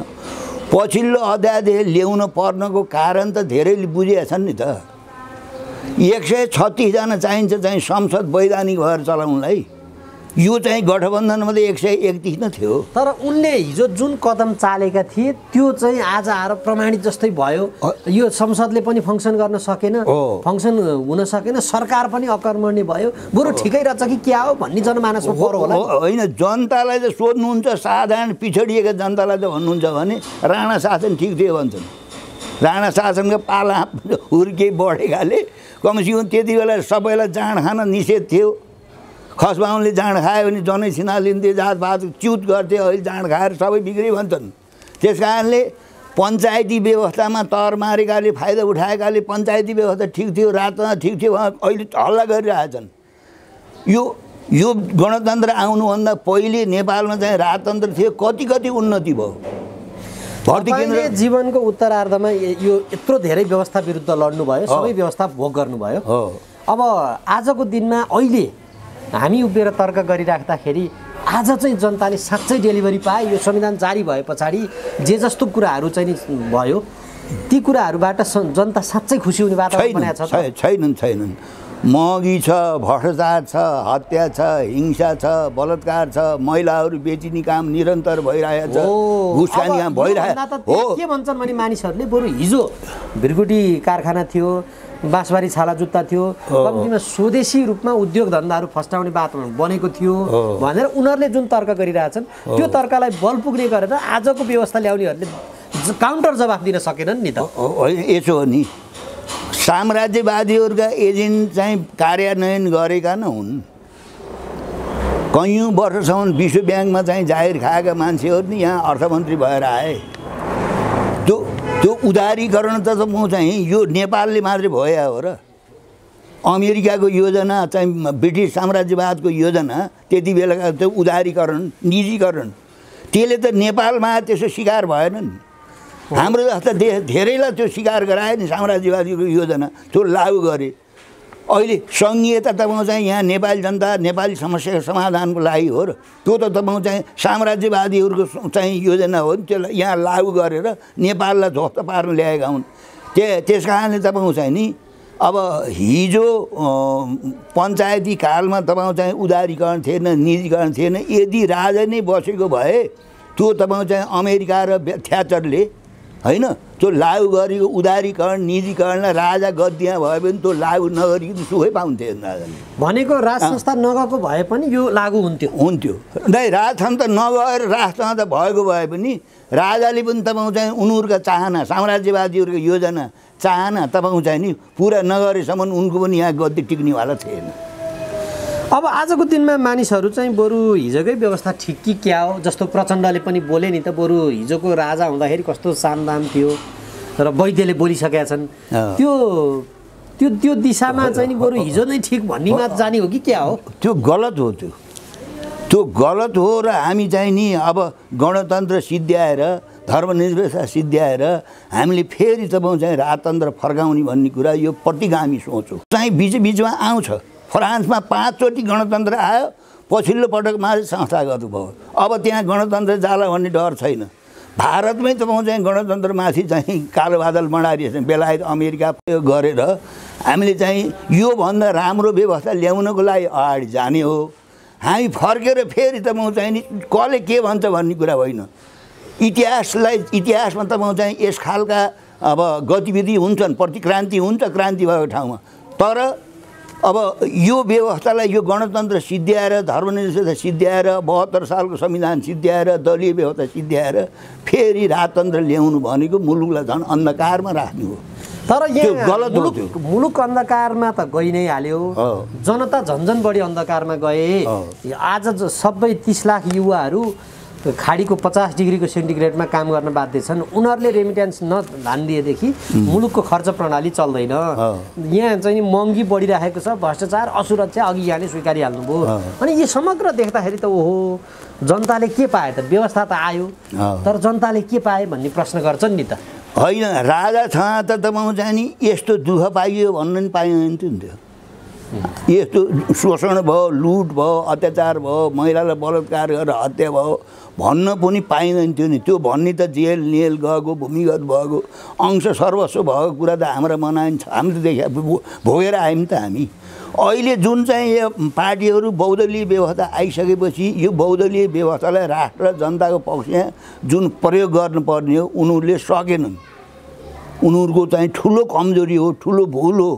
Speaker 1: पछिल्लो अध्यादेश ल्याउन पर्नको कारण त धेरैले बुझेका छन् नि त। 136 जना चाहिन्छ चाहिँ संसद वैधानिक भएर चलाउनलाई। यो चाहिँ गठबन्धनमा त 131 न थियो।
Speaker 2: तर उनले हिजो जुन कदम चालेका थिए त्यो चाहिँ आज आएर प्रमाणित जस्तै भयो। यो संसदले पनि फङ्सन गर्न सकेन, फङ्सन हुन सकेन, सरकार पनि अकर्मण्य भयो। बरु ठिकै रहेछ कि क्या हो भन्ने जनमानसमा परो होला।
Speaker 1: होइन, जनतालाई त सोध्नुहुन्छ, साधारण पिछडिएका जनतालाई त भन्नुहुन्छ भने राणा शासन ठिक थियो भन्छन्। राणा शासनको पाला हुर्के बढेकाले कमसेकम त्यति बेला सबैलाई जाँड खान निषेध थियो। खसबाउनले जाँड खायो भने जनै छिना लिन्थे, जातपात च्युत गर्थे, अहिले जाँड खाएर सबै बिग्री भन्छन्। त्यस कारणले पञ्चायती व्यवस्थामा तर मारेकाले, फाइदा उठाएकाले पञ्चायती व्यवस्था ठिक थियो, रातमा ठिक थियो, अहिले हल्ला गरिरहेछन्। यो गणतन्त्र आउनुभन्दा पहिले नेपालमा चाहिँ राजतन्त्र थियो, कति कति उन्नति भयो। भर्ती केन्द्र
Speaker 2: जीवनको उत्तरार्धमा यो यत्रो धेरै व्यवस्था विरुद्ध लड्नुभयो, सबै व्यवस्था भोग गर्नुभयो। अब आजको दिनमा अहिले हामी उभिएर तर्क गरिराख्दाखेरि आज चाहिँ जनताले साँच्चै डेलिभरी पाए। यो संविधान जारी भए पछाडि जे जस्तो कुराहरू चाहिँ भयो ती कुराहरूबाट जनता साँच्चै खुसी हुने वातावरण बनाएको छ?
Speaker 1: छैनन्। महँगी छ, भ्रष्टाचार छ, हत्या छ, हिंसा छ, बलात्कार छ, महिलाहरू बेचिने काम निरन्तर भइरहेको छ, घुस खाने काम भइरहेको हो।
Speaker 2: के भन्छन् भने मानिसहरूले, बरु हिजो भिरगुटी कारखाना थियो, बाँसबारी छाला जुत्ता थियो, कम्तीमा स्वदेशी रूपमा उद्योग धन्दाहरू फस्टाउने वातावरण बनेको थियो भनेर उनीहरूले जुन तर्क गरिरहेछन् त्यो तर्कलाई बल पुग्ने गरेर आजको व्यवस्था ल्याउनेहरूले काउन्टर जवाफ दिन सकेनन् नि त।
Speaker 1: यसो हो नि, साम्राज्यवादीहरूका एजेन्ट चाहिँ कार्यान्वयन गरेका न हुन्। कैयौँ वर्षसम्म विश्व ब्याङ्कमा चाहिँ जागिर खाएका मान्छेहरू नि यहाँ अर्थमन्त्री भएर आए। त्यो उदारीकरण त म चाहिँ यो नेपालले मात्रै भयो हो र। अमेरिकाको योजना चाहिँ ब्रिटिस साम्राज्यवादको योजना त्यति बेलाका त्यो उदारीकरण, निजीकरण, त्यसले त नेपालमा त्यसो शिकार भएन नि। हाम्रो जस्ता देश धेरैलाई त्यो स्वीकार गरायो नि साम्राज्यवादीको योजना, त्यो लागू गरे। अहिले सङ्घीयता तपाईँ चाहिँ यहाँ नेपाली जनता नेपाली समस्याको समाधानको लागि हो र, त्यो त तपाईँ चाहिँ साम्राज्यवादीहरूको चाहिँ योजना हो नि, त्यसलाई यहाँ लागू गरेर नेपाललाई ध्वस्त पार्न ल्याएका हुन्। त्यस कारणले तपाईँ चाहिँ नि अब हिजो पञ्चायती कालमा तपाईँ चाहिँ उदारीकरण थिएन, निजीकरण थिएन। यदि राजा नै बसेको भए त्यो तपाईँ चाहिँ अमेरिका र थ्याचरले होइन त्यो लागू गरेको उदारीकरण निजीकरणलाई राजा गद्दिया भए पनि त्यो लागू नगरिकन सुखै पाउँथे राजाले।
Speaker 2: भनेको राज संस्था नगएको भए पनि यो लागू हुन्थ्यो।
Speaker 1: नै राज संस्था नगएर राज संस्था भएको भए पनि राजाले पनि तपाईँ चाहिँ उनीहरूका चाहना, साम्राज्यवादीहरूको योजना चाहना तपाईँ चाहिँ नि पुरा नगरेसम्म उनको पनि यहाँ गद्दी टिक्नेवाला थिएन।
Speaker 2: अब आजको दिनमा मानिसहरू चाहिँ बरु हिजोकै व्यवस्था ठिक कि क्या हो जस्तो प्रचण्डले पनि बोले नि त। बरु हिजोको राजा हुँदाखेरि कस्तो सामदाम थियो र वैद्यले बोलिसकेका छन्, त्यो दिशामा चाहिँ नि बरु हिजो नै ठिक भन्नेमा जाने हो कि क्या हो?
Speaker 1: त्यो गलत हो। त्यो गलत हो र हामी चाहिँ नि अब गणतन्त्र सिद्ध्याएर, धर्मनिरपेक्षता सिद्ध्याएर हामीले फेरि तपाईँ चाहिँ राजतन्त्र फर्काउने भन्ने कुरा यो प्रतिगामी सोच हो। चाहिँ बिचबिचमा आउँछ। फ्रान्समा 5 चोटि गणतन्त्र आयो, पछिल्लो पटक मात्रै संस्थागत भयो। अब त्यहाँ गणतन्त्र जाला भन्ने डर छैन। भारतमै तपाईँ चाहिँ गणतन्त्रमाथि चाहिँ कालो बादल बढाइरहेछ। बेलायत अमेरिका गरेर हामीले चाहिँ योभन्दा राम्रो व्यवस्था ल्याउनको लागि अगाडि जाने हो। हामी फर्केर फेरि तपाईँ चाहिँ नि कसले के भन्छ भन्ने कुरा होइन। इतिहासमा तपाईँ चाहिँ यस खालका अब गतिविधि हुन्छन्, प्रतिक्रान्ति हुन्छ क्रान्ति भएको ठाउँमा। तर अब यो व्यवस्थालाई, यो गणतन्त्र सिद्ध्याएर, धर्मनिरपेक्षता सिद्ध्याएर, 72 सालको संविधान सिद्ध्याएर, दलीय व्यवस्था सिद्ध्याएर फेरि राजतन्त्र ल्याउनु भनेको मुलुकलाई झन् अन्धकारमा राख्नु हो।
Speaker 2: तर
Speaker 1: यहाँ गलत हो त्यो।
Speaker 2: मुलुक अन्धकारमा त गइ नै हाल्यो, जनता झन्झन बढी अन्धकारमा गए। आज सबै 30 लाख युवाहरू खाडीको 50 डिग्रीको सेन्टिग्रेडमा काम गर्न बाध्य छन्। उनीहरूले रेमिट्यान्स नधान्दिएदेखि मुलुकको खर्च प्रणाली चल्दैन। यहाँ चाहिँ महँगी बढिरहेको छ, भ्रष्टाचार, असुरक्षा अघि यहाँले स्वीकारिहाल्नुभयो। अनि यो समग्र देख्दाखेरि त ओहो, जनताले के पाए त? व्यवस्था त आयो, तर जनताले के पाए भन्ने प्रश्न गर्छन् नि त।
Speaker 1: होइन, राजा छँ त तपाईँ चाहिँ नि यस्तो दुःख पाइयो भन्न नि पाइँदैन थियो। यस्तो शोषण भयो, लुट भयो, अत्याचार भयो, महिलालाई बलात्कार गरेर हत्या भयो भन्न पनि पाइँदैन थियो नि। त्यो भन्ने त जेल नेल गएको, भूमिगत भएको, अंश सर्वस्व भएको कुरा त हाम्रो मनाइन्छ। हामीले देखा भोगेर आयौँ नि त हामी। अहिले जुन चाहिँ यो पार्टीहरू बहुदलीय व्यवस्था आइसकेपछि यो बहुदलीय व्यवस्थालाई राष्ट्र जनताको पक्षमा जुन प्रयोग गर्नुपर्ने हो उनीहरूले सकेनन्। उनीहरूको चाहिँ ठुलो कमजोरी हो, ठुलो भुल हो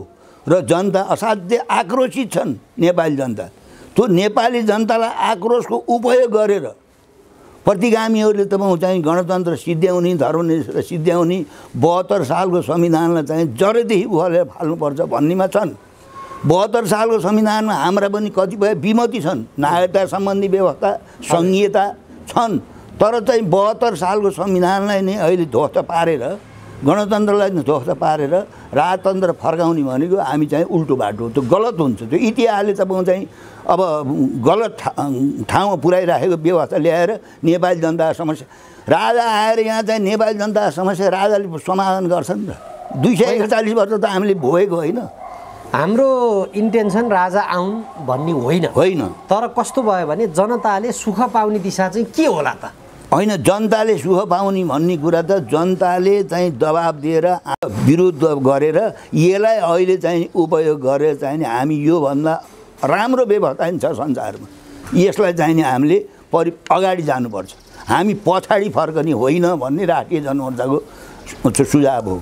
Speaker 1: र जनता असाध्य आक्रोशित छन्। नेपाली जनता, त्यो नेपाली जनतालाई आक्रोशको उपयोग गरेर प्रतिगामीहरूले तपाईँ चाहिँ गणतन्त्र सिद्ध्याउने, धर्मनिरपेक्षता सिद्ध्याउने, 72 सालको संविधानलाई चाहिँ जरेदेखि उखालेर फाल्नुपर्छ भन्नेमा छन्। 72 सालको संविधानमा हाम्रा पनि कतिपय विमति छन्, नागरिकता सम्बन्धी व्यवस्था, सङ्घीयता छन्। तर चाहिँ 72 सालको संविधानलाई नै अहिले ध्वस्त पारेर, गणतन्त्रलाई ध्वस्त पारेर राजतन्त्र फर्काउने भनेको हामी चाहिँ उल्टो बाटो हो। त्यो गलत हुन्छ। त्यो इतिहासले तपाईँ चाहिँ अब गलत ठाउँमा पुर्याइराखेको व्यवस्था ल्याएर नेपाली जनताको समस्या, राजा आएर यहाँ चाहिँ नेपाली जनताको समस्या राजाले समाधान गर्छन् र 241 वर्ष त हामीले भोगेको होइन।
Speaker 2: हाम्रो इन्टेन्सन राजा आउन् भन्ने होइन। तर कस्तो भयो भने जनताले सुख पाउने दिशा चाहिँ के होला त?
Speaker 1: होइन, जनताले सुख पाउने भन्ने कुरा त जनताले चाहिँ दबाब दिएर विरोध गरेर यसलाई अहिले चाहिँ उपयोग गरेर चाहिँ हामी योभन्दा राम्रो व्यवस्था छ संसारमा, यसलाई चाहिँ हामीले अगाडि जानुपर्छ। हामी पछाडि फर्कने होइन भन्ने राष्ट्रिय जनमोर्चाको सुझाव हो।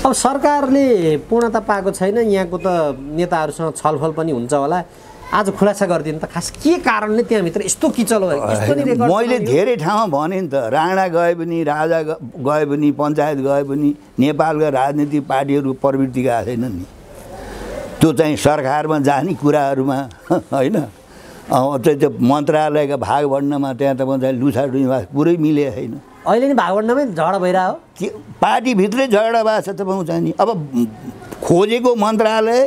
Speaker 2: अब सरकारले पूर्णता पाएको छैन, यहाँको त नेताहरूसँग छलफल पनि हुन्छ होला। आज खुलासा गरिदिनु त खास के कारणले त्यहाँभित्र यस्तो किचल भयो?
Speaker 1: मैले धेरै ठाउँमा भने नि त, राणा गए पनि, राजा गए पनि, पञ्चायत गए पनि नेपालका राजनीतिक पार्टीहरू प्रवृत्ति गएको छैन नि। त्यो चाहिँ सरकारमा जाने कुराहरूमा होइन, त्यो मन्त्रालयका भाग बढ्नमा त्यहाँ तपाईँ चाहिँ लुछाडुनी भएको पुरै मिलेको छैन।
Speaker 2: अहिले नि भाग बढ्नमै झगडा भइरहेको
Speaker 1: के पार्टीभित्रै झगडा भएको छ तपाईँ चाहिँ नि। अब खोजेको मन्त्रालय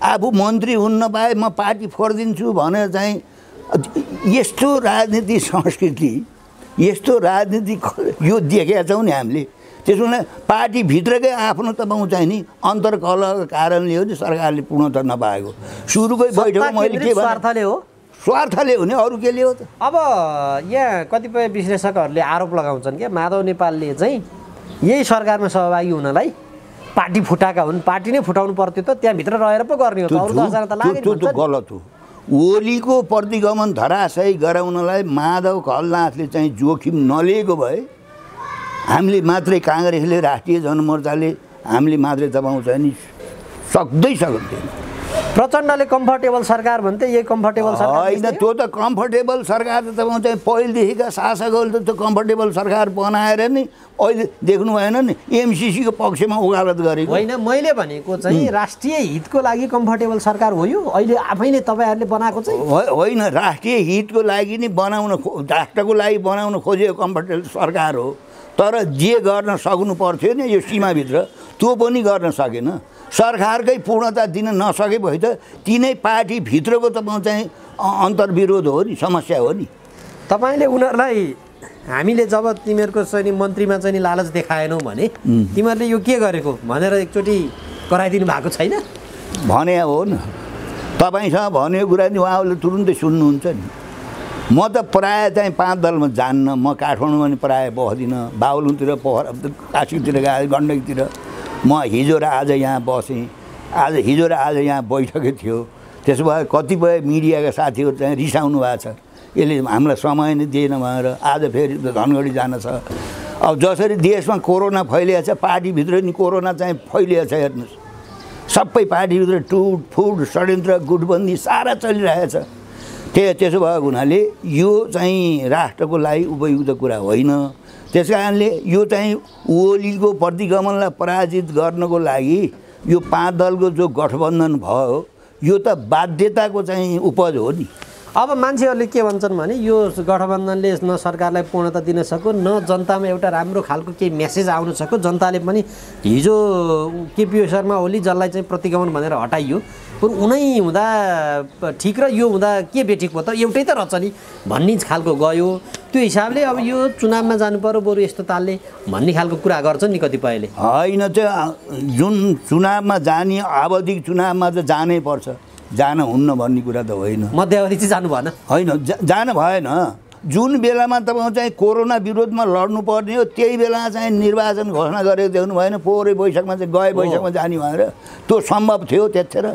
Speaker 1: आफू मन्त्री हुन पाए म पार्टी फोडिदिन्छु भनेर चाहिँ यस्तो राजनीतिक संस्कृति, यस्तो राजनीतिक यो देखेका छौँ नि हामीले। त्यसो भने पार्टीभित्रकै आफ्नो तपाईँ चाहिँ नि अन्तर्कलहको कारणले हो नि सरकारले पूर्णता नपाएको। सुरुकै बैठकमा मैले के
Speaker 2: स्वार्थले हो,
Speaker 1: स्वार्थले हो नि, अरू केले हो त?
Speaker 2: अब यहाँ कतिपय विश्लेषकहरूले आरोप लगाउँछन् कि माधव नेपालले चाहिँ यही सरकारमा सहभागी हुनलाई पार्टी फुटाएका हुन्, पार्टी नै फुटाउनु पर्थ्यो त, त्यहाँभित्र रहेर पो गर्ने हो त, अरू 10 जना त लागेन।
Speaker 1: त्यो गलत हो। ओलीको प्रतिगमन धराशयी गराउनलाई माधव खलनाथले चाहिँ जोखिम नलिएको भए हामीले मात्रै, काङ्ग्रेसले, राष्ट्रिय जनमोर्चाले हामीले मात्रै दबाउँछ नि सक्दै सक्दैन।
Speaker 2: प्रचण्डले कम्फर्टेबल सरकार भन्थे, यही कम्फर्टेबल सरकार
Speaker 1: होइन। त्यो त कम्फर्टेबल सरकार त तपाईँ चाहिँ पहिलेदेखिका शासकहरूले त त्यो कम्फर्टेबल सरकार बनाएर नि अहिले देख्नु भएन नि एमसिसीको पक्षमा वकालत गरेको
Speaker 2: होइन। मैले भनेको चाहिँ राष्ट्रिय हितको लागि कम्फर्टेबल सरकार हो यो अहिले आफैले तपाईँहरूले बनाएको चाहिँ
Speaker 1: होइन। राष्ट्रिय हितको लागि नि बनाउन, राष्ट्रको लागि बनाउन खोजेको कम्फर्टेबल सरकार हो। तर जे गर्न सक्नु पर्थ्यो नि यो सीमाभित्र त्यो पनि गर्न सकेन। सरकारकै पूर्णता दिन नसकेपछि त तिनै पार्टीभित्रको तपाईँ चाहिँ अन्तर्विरोध हो नि, समस्या हो नि।
Speaker 2: तपाईँले उनीहरूलाई हामीले जब तिमीहरूको चाहिँ मन्त्रीमा चाहिँ लालच देखाएनौ भने तिमीहरूले यो के गरेको भनेर एकचोटि कराइदिनु भएको छैन?
Speaker 1: भने हो न, तपाईँसँग भनेको कुरा नि उहाँहरूले तुरुन्तै सुन्नुहुन्छ नि। म त प्रायः चाहिँ 5 दलमा जान्न, म काठमाडौँमा नि प्रायः बस्दिनँ, बागलुङतिर, पोखरा, काशीतिर गएँ, गण्डकीतिर। म हिजो र आज यहाँ बसेँ, हिजो र आज यहाँ बैठकै थियो। त्यसो भए कतिपय मिडियाका साथीहरू चाहिँ रिसाउनु भएको छ, यसले हामीलाई समय नै दिएन भनेर। आज फेरि धनगढी जान छ। अब जसरी देशमा कोरोना फैलिएको छ पार्टीभित्र नि कोरोना चाहिँ फैलिएको छ हेर्नुहोस् सबै पार्टीभित्र टुट फुट षड्यन्त्र गुटबन्दी सारा चलिरहेछ त्यसो भएको हुनाले यो चाहिँ राष्ट्रको लागि उपयुक्त कुरा होइन त्यस कारणले यो चाहिँ ओलीको प्रतिगमनलाई पराजित गर्नको लागि यो 5 दलको जो गठबन्धन भयो यो त बाध्यताको चाहिँ उपज हो नि
Speaker 2: अब मान्छेहरूले के भन्छन् भने यो गठबन्धनले न सरकारलाई पूर्णता दिन सक्यो न जनतामा एउटा राम्रो खालको केही मेसेज आउन सक्यो जनताले पनि हिजो केपी शर्मा ओली जसलाई चाहिँ प्रतिगमन भनेर हटाइयो बरु उनै हुँदा ठिक र यो हुँदा के बेठिक भयो त एउटै त रहेछ नि भन्ने खालको गयो त्यो हिसाबले अब यो चुनावमा जानु पर्यो बरु यस्तो तालले भन्ने खालको कुरा गर्छन् नि कतिपयले
Speaker 1: होइन चाहिँ जुन चुनावमा जाने आवधिक चुनावमा त जानै पर्छ जान हुन्न भन्ने कुरा त होइन
Speaker 2: मध्यावधि चाहिँ जानु भएन
Speaker 1: होइन जान भएन जुन बेलामा तपाईँ चाहिँ कोरोना विरोधमा लड्नु पर्ने हो त्यही बेला चाहिँ निर्वाचन घोषणा गरेको देख्नु भएन पोहोरै वैशाखमा चाहिँ गए वैशाखमा जाने भनेर त्यो सम्भव थियो त्यतिखेर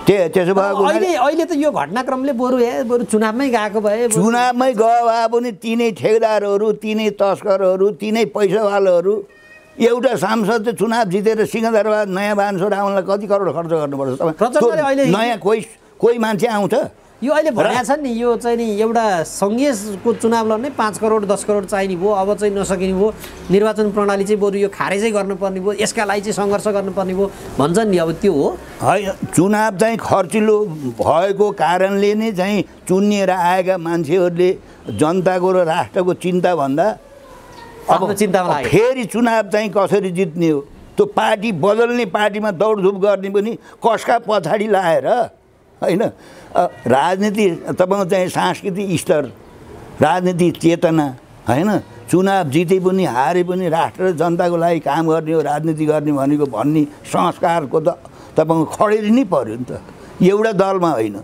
Speaker 1: त्यसो भएको
Speaker 2: अहिले त यो घटनाक्रमले बरु चुनावमै गएको भए
Speaker 1: चुनावमै गयो भए पनि तिनै ठेकेदारहरू तिनै तस्करहरू तिनै पैसावालाहरू एउटा सांसद चाहिँ चुनाव जितेर सिंहदरबार नयाँ बानेश्वर आउनलाई कति करोड खर्च गर्नुपर्छ तपाईँ नयाँ कोही मान्छे आउँछ
Speaker 2: यो अहिले भनेको छ नि यो चाहिँ नि एउटा सङ्घीयको चुनाव लड्ने 5 करोड 10 करोड चाहिने भयो अब चाहिँ नसकिने भयो निर्वाचन प्रणाली चाहिँ बरु यो खारेजै गर्नुपर्ने भयो यसका लागि चाहिँ सङ्घर्ष गर्नुपर्ने भयो भन्छन् नि अब त्यो हो
Speaker 1: होइन चुनाव चाहिँ खर्चिलो भएको कारणले नै चाहिँ चुनिएर आएका मान्छेहरूले जनताको र राष्ट्रको चिन्ता भन्दा
Speaker 2: अब चिन्तामा लाग्यो
Speaker 1: फेरि चुनाव चाहिँ कसरी जित्ने हो त्यो पार्टी बदल्ने पार्टीमा दौडधुप गर्ने पनि कसका पछाडि लाएर होइन राजनीति तपाईँको चाहिँ सांस्कृतिक स्तर राजनीतिक चेतना होइन चुनाव जिते पनि हारे पनि राष्ट्र र जनताको लागि काम गर्ने हो राजनीति गर्ने भनेको भन्ने संस्कारको त तपाईँको खडेरी नै पर्यो नि त एउटा दलमा होइन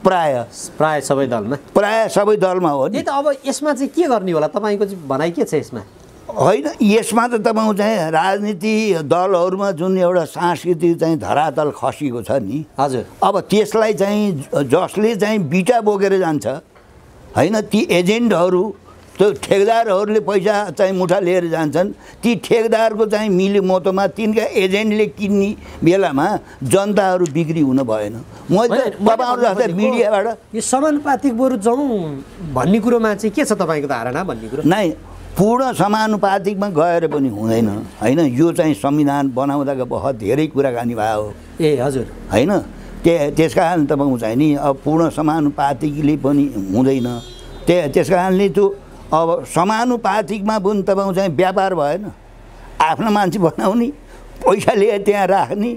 Speaker 1: प्राय सबै दलमा हो नि
Speaker 2: त अब यसमा चाहिँ के गर्ने होला तपाईँको चाहिँ भनाइ के छ यसमा
Speaker 1: होइन यसमा त तपाईँको चाहिँ राजनीति दलहरूमा जुन एउटा सांस्कृतिक चाहिँ धरातल खसेको छ नि
Speaker 2: हजुर
Speaker 1: अब त्यसलाई चाहिँ जसले चाहिँ बिटा बोकेर जान्छ होइन ती एजेन्टहरू त्यो ठेकेदारहरूले पैसा चाहिँ मुठा लिएर जान्छन् ती ठेकेदारको चाहिँ मिलेमतोमा तिनका एजेन्टले किन्ने बेलामा जनताहरू बिक्री हुन भएन मैले तपाईँहरू जस्तै मिडियाबाट
Speaker 2: यो समानुपातिक बरु जाउँ भन्ने कुरोमा चाहिँ के छ तपाईँको धारणा भन्ने कुरो
Speaker 1: नै पूर्ण समानुपातिकमा गएर पनि हुँदैन होइन यो चाहिँ संविधान बनाउँदाको बहुत धेरै कुराकानी भयो
Speaker 2: ए हजुर
Speaker 1: होइन त्यस कारण तपाईँको चाहिँ नि अब पूर्ण समानुपातिकले पनि हुँदैन त्यस कारणले त्यो अब समानुपातिकमा पनि तपाईँको चाहिँ व्यापार भएन आफ्नो मान्छे बनाउने पैसा लिएर त्यहाँ राख्ने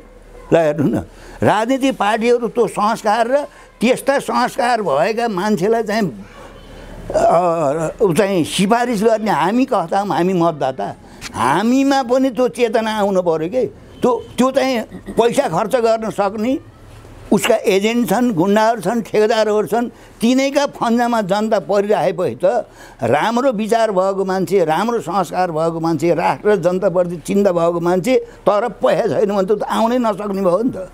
Speaker 1: ल हेर्नु न राजनीतिक पार्टीहरू त्यो संस्कार र त्यस्ता संस्कार भएका मान्छेलाई चाहिँ सिफारिस गर्ने हामी कस्ता हामी मतदाता हामीमा पनि त्यो चेतना आउनु पऱ्यो कि त्यो चाहिँ पैसा खर्च गर्न सक्ने उसका एजेन्ट छन् गुन्डाहरू छन् ठेकेदारहरू छन् तिनैका फन्जामा जनता परिराखेपछि त राम्रो विचार भएको मान्छे राम्रो संस्कार भएको मान्छे राष्ट्र र जनताप्रति चिन्ता भएको मान्छे तर पैसा छैन भने त आउनै नसक्ने भयो नि त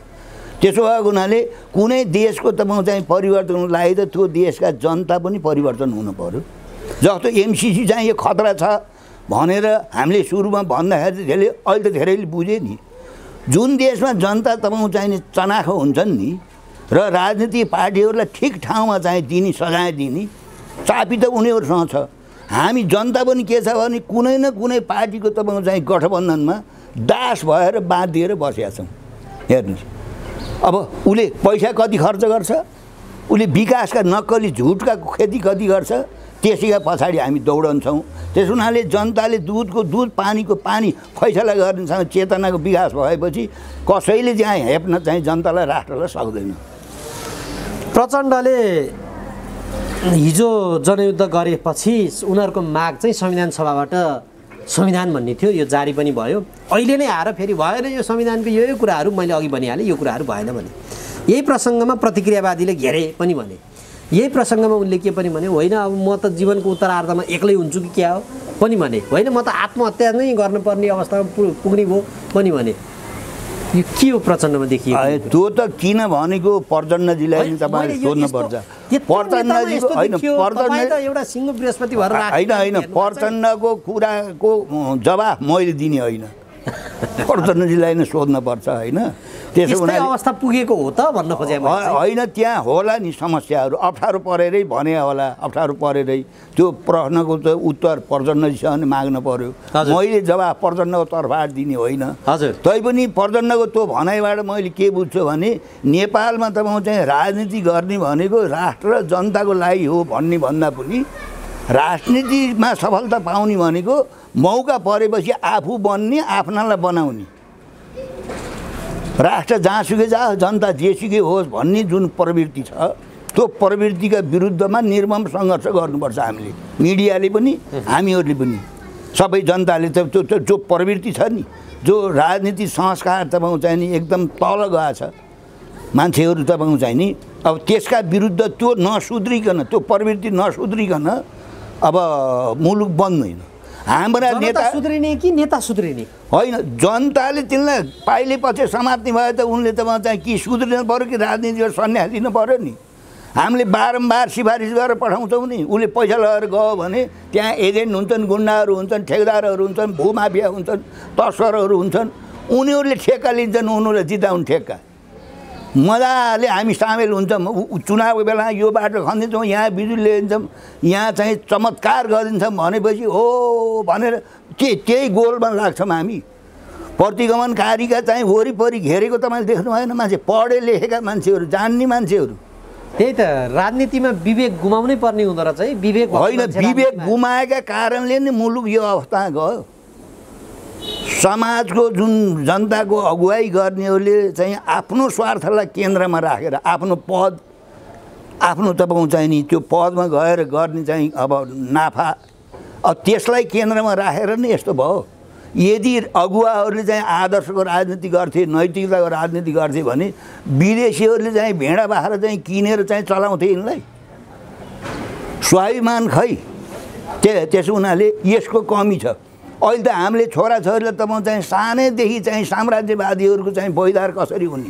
Speaker 1: त्यसो भएको हुनाले कुनै देशको तपाईँको चाहिँ परिवर्तनको लागि त त्यो देशका जनता पनि परिवर्तन हुनु पर्यो जस्तो एमसिसी चाहिँ यो खतरा छ भनेर हामीले सुरुमा भन्दाखेरि त्यसले अहिले त धेरैले बुझे नि जुन देशमा जनता तपाईँको चाहिने चनाखो हुन्छन् नि र राजनीतिक पार्टीहरूलाई ठिक ठाउँमा चाहिँ दिने सजाय दिने चापी त उनीहरूसँग छ हामी जनता पनि के छ भने कुनै न कुनै पार्टीको तपाईँको चाहिँ गठबन्धनमा दास भएर बाँधिएर बसेका छौँ हेर्नुहोस् अब उसले पैसा कति खर्च गर्छ उसले विकासका नक्कली झुटका खेती कति गर्छ त्यसैका पछाडि हामी दौडन्छौँ त्यस हुनाले जनताले दुधको दुध पानीको पानी फैसला गर्नेसँग चेतनाको विकास भएपछि कसैले चाहिँ हेप्न चाहिँ जनतालाई राष्ट्रलाई सक्दैन
Speaker 2: प्रचण्डले हिजो जनयुद्ध गरेपछि उनीहरूको माग चाहिँ संविधान सभाबाट संविधान भन्ने थियो यो जारी पनि भयो अहिले नै आएर फेरि भएन यो संविधानको यो कुराहरू मैले अघि भनिहालेँ यो कुराहरू भएन भने यही प्रसङ्गमा प्रतिक्रियावादीले घेरे पनि भने यही प्रसङ्गमा उनले के पनि भने होइन अब म त जीवनको उत्तरार्धमा एक्लै हुन्छु कि क्या हो पनि भने होइन म त आत्महत्या नै गर्नुपर्ने अवस्थामा पुग्ने भयो पनि भने यो के हो प्रचण्डमा देखियो
Speaker 1: त्यो त किन भनेको प्रचण्डजीलाई तपाईँ सोध्नुपर्छ प्रचण्डजीको होइन
Speaker 2: एउटा सिंह बृहस्पति भएर
Speaker 1: होइन प्रचण्डको कुराको जवाफ मैले दिने होइन प्रचण्डजीलाई नै सोध्नुपर्छ होइन त्यसो हुनाले
Speaker 2: अवस्था पुगेको हो त भन्न खोजे
Speaker 1: होइन त्यहाँ होला नि समस्याहरू अप्ठ्यारो परेरै भने होला अप्ठ्यारो परेरै त्यो प्रश्नको त उत्तर प्रचण्डजीसँग नै माग्नु पर्यो मैले जवाफ प्रचण्डको तर्फबाट दिने होइन
Speaker 2: हजुर
Speaker 1: तैपनि प्रचण्डको त्यो भनाइबाट मैले के बुझ्छु भने नेपालमा तपाईँ चाहिँ राजनीति गर्ने भनेको राष्ट्र र जनताको लागि हो भन्ने भन्दा पनि राजनीतिमा सफलता पाउने भनेको मौका परेपछि आफू बन्ने आफ्नालाई बनाउने राष्ट्र जहाँसुकै जाओस् जनता जेसुकै होस् भन्ने जुन प्रवृत्ति छ त्यो प्रवृत्तिका विरुद्धमा निर्मम सङ्घर्ष गर्नुपर्छ हामीले मिडियाले पनि हामीहरूले पनि सबै जनताले त त्यो जो प्रवृत्ति छ नि जो राजनीति संस्कार तपाईँ चाहिँ नि एकदम तल गएको छ मान्छेहरू तपाईँ चाहिँ नि अब त्यसका विरुद्ध त्यो नसुध्रिकन त्यो प्रवृत्ति नसुध्रिकन अब मुलुक बन्दैन हाम्रा नेता
Speaker 2: सुध्रिने कि नेता सुध्रिने
Speaker 1: होइन जनताले तिनलाई पाइले पछि समात्ने भयो त उनले त चाहिँ कि सुध्रिनु पऱ्यो कि राजनीतिबाट सन्यास दिनु पऱ्यो नि हामीले बारम्बार सिफारिस गरेर पठाउँछौँ नि उसले पैसा लगाएर गयो भने त्यहाँ एजेन्ट हुन्छन् गुन्डाहरू हुन्छन् ठेकेदारहरू हुन्छन् भूमाफिया हुन्छन् तस्करहरू हुन्छन् उनीहरूले ठेक्का लिन्छन् उनीहरूले जिताउनु ठेक्का मजाले हामी सामेल हुन्छौँ चुनावको बेला यो बाटो खनिदिन्छौँ यहाँ बिजुली ल्याइदिन्छौँ यहाँ चाहिँ चमत्कार गरिदिन्छौँ भनेपछि हो भनेर त्यही गोलमा लाग्छौँ हामी प्रतिगमनकारीका चाहिँ वरिपरि घेरेको तपाईँले देख्नु भएन मान्छे पढे लेखेका मान्छेहरू जान्ने मान्छेहरू
Speaker 2: त्यही त राजनीतिमा विवेक गुमाउनै पर्ने हुँदो रहेछ विवेक
Speaker 1: होइन विवेक गुमाएका कारणले नै मुलुक यो अवस्था गयो समाजको जुन जनताको अगुवाई गर्नेहरूले चाहिँ आफ्नो स्वार्थलाई केन्द्रमा राखेर आफ्नो पद आफ्नो तपाईँ चाहिँ नि त्यो पदमा गएर गर्ने चाहिँ अब नाफा अब त्यसलाई केन्द्रमा राखेर नै यस्तो भयो यदि अगुवाहरूले चाहिँ आदर्शको राजनीति गर्थे नैतिकताको राजनीति गर्थे भने विदेशीहरूले चाहिँ भेडा बाख्रा चाहिँ किनेर चाहिँ चलाउँथे यिनलाई स्वाभिमान खै त्यसो हुनाले यसको कमी छ अहिले त हामीले छोराछोरीलाई तपाईँ चाहिँ सानैदेखि चाहिँ साम्राज्यवादीहरूको चाहिँ बहिदार कसरी हुने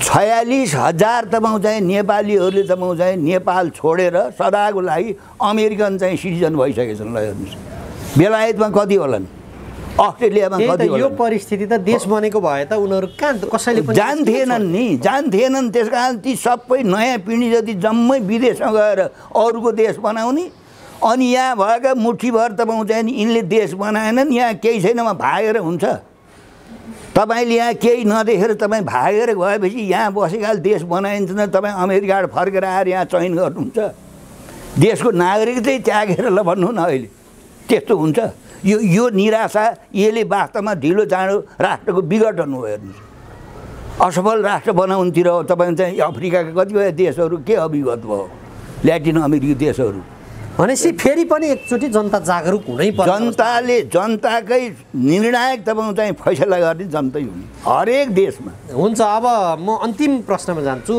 Speaker 1: 46,000 तपाईँ चाहिँ नेपालीहरूले तपाईँ चाहिँ नेपाल छोडेर सदाको लागि अमेरिकन चाहिँ सिटिजन भइसकेका छन् ल हेर्नुहोस् बेलायतमा कति होलान् अस्ट्रेलियामा कति
Speaker 2: होला यो परिस्थिति त देश बनेको भए त उनीहरू कहाँ कसैले पनि
Speaker 1: जान्थेनन् त्यस कारण ती सबै नयाँ पिँढी जति जम्मै विदेशमा गएर अरूको देश बनाउने अनि यहाँ भएका मुठीभर तपाईँ चाहिँ नि यिनले देश बनाएनन् यहाँ केही छैनमा भागेर हुन्छ तपाईँले यहाँ केही नदेखेर तपाईँ भागेर गएपछि यहाँ बसेका देश बनाइन्छ तपाईँ अमेरिकाबाट फर्केर आएर यहाँ चयन गर्नुहुन्छ देशको नागरिक चाहिँ त्यागेर ल भन्नु न अहिले त्यस्तो हुन्छ यो निराशा यसले वास्तवमा ढिलो चाँडो राष्ट्रको विघटन हो हेर्नुहोस् असफल राष्ट्र बनाउनुतिर तपाईँ चाहिँ अफ्रिकाका कतिपय देशहरू के अभिगत भयो ल्याटिन अमेरिकी देशहरू
Speaker 2: भनेपछि फेरि पनि एकचोटि जनता जागरुक हुनै पर्छ
Speaker 1: जनताले जनताकै निर्णायक तपाईँ चाहिँ फैसला गर्ने जनतै हुने हरेक देशमा
Speaker 2: हुन्छ अब म अन्तिम प्रश्नमा जान्छु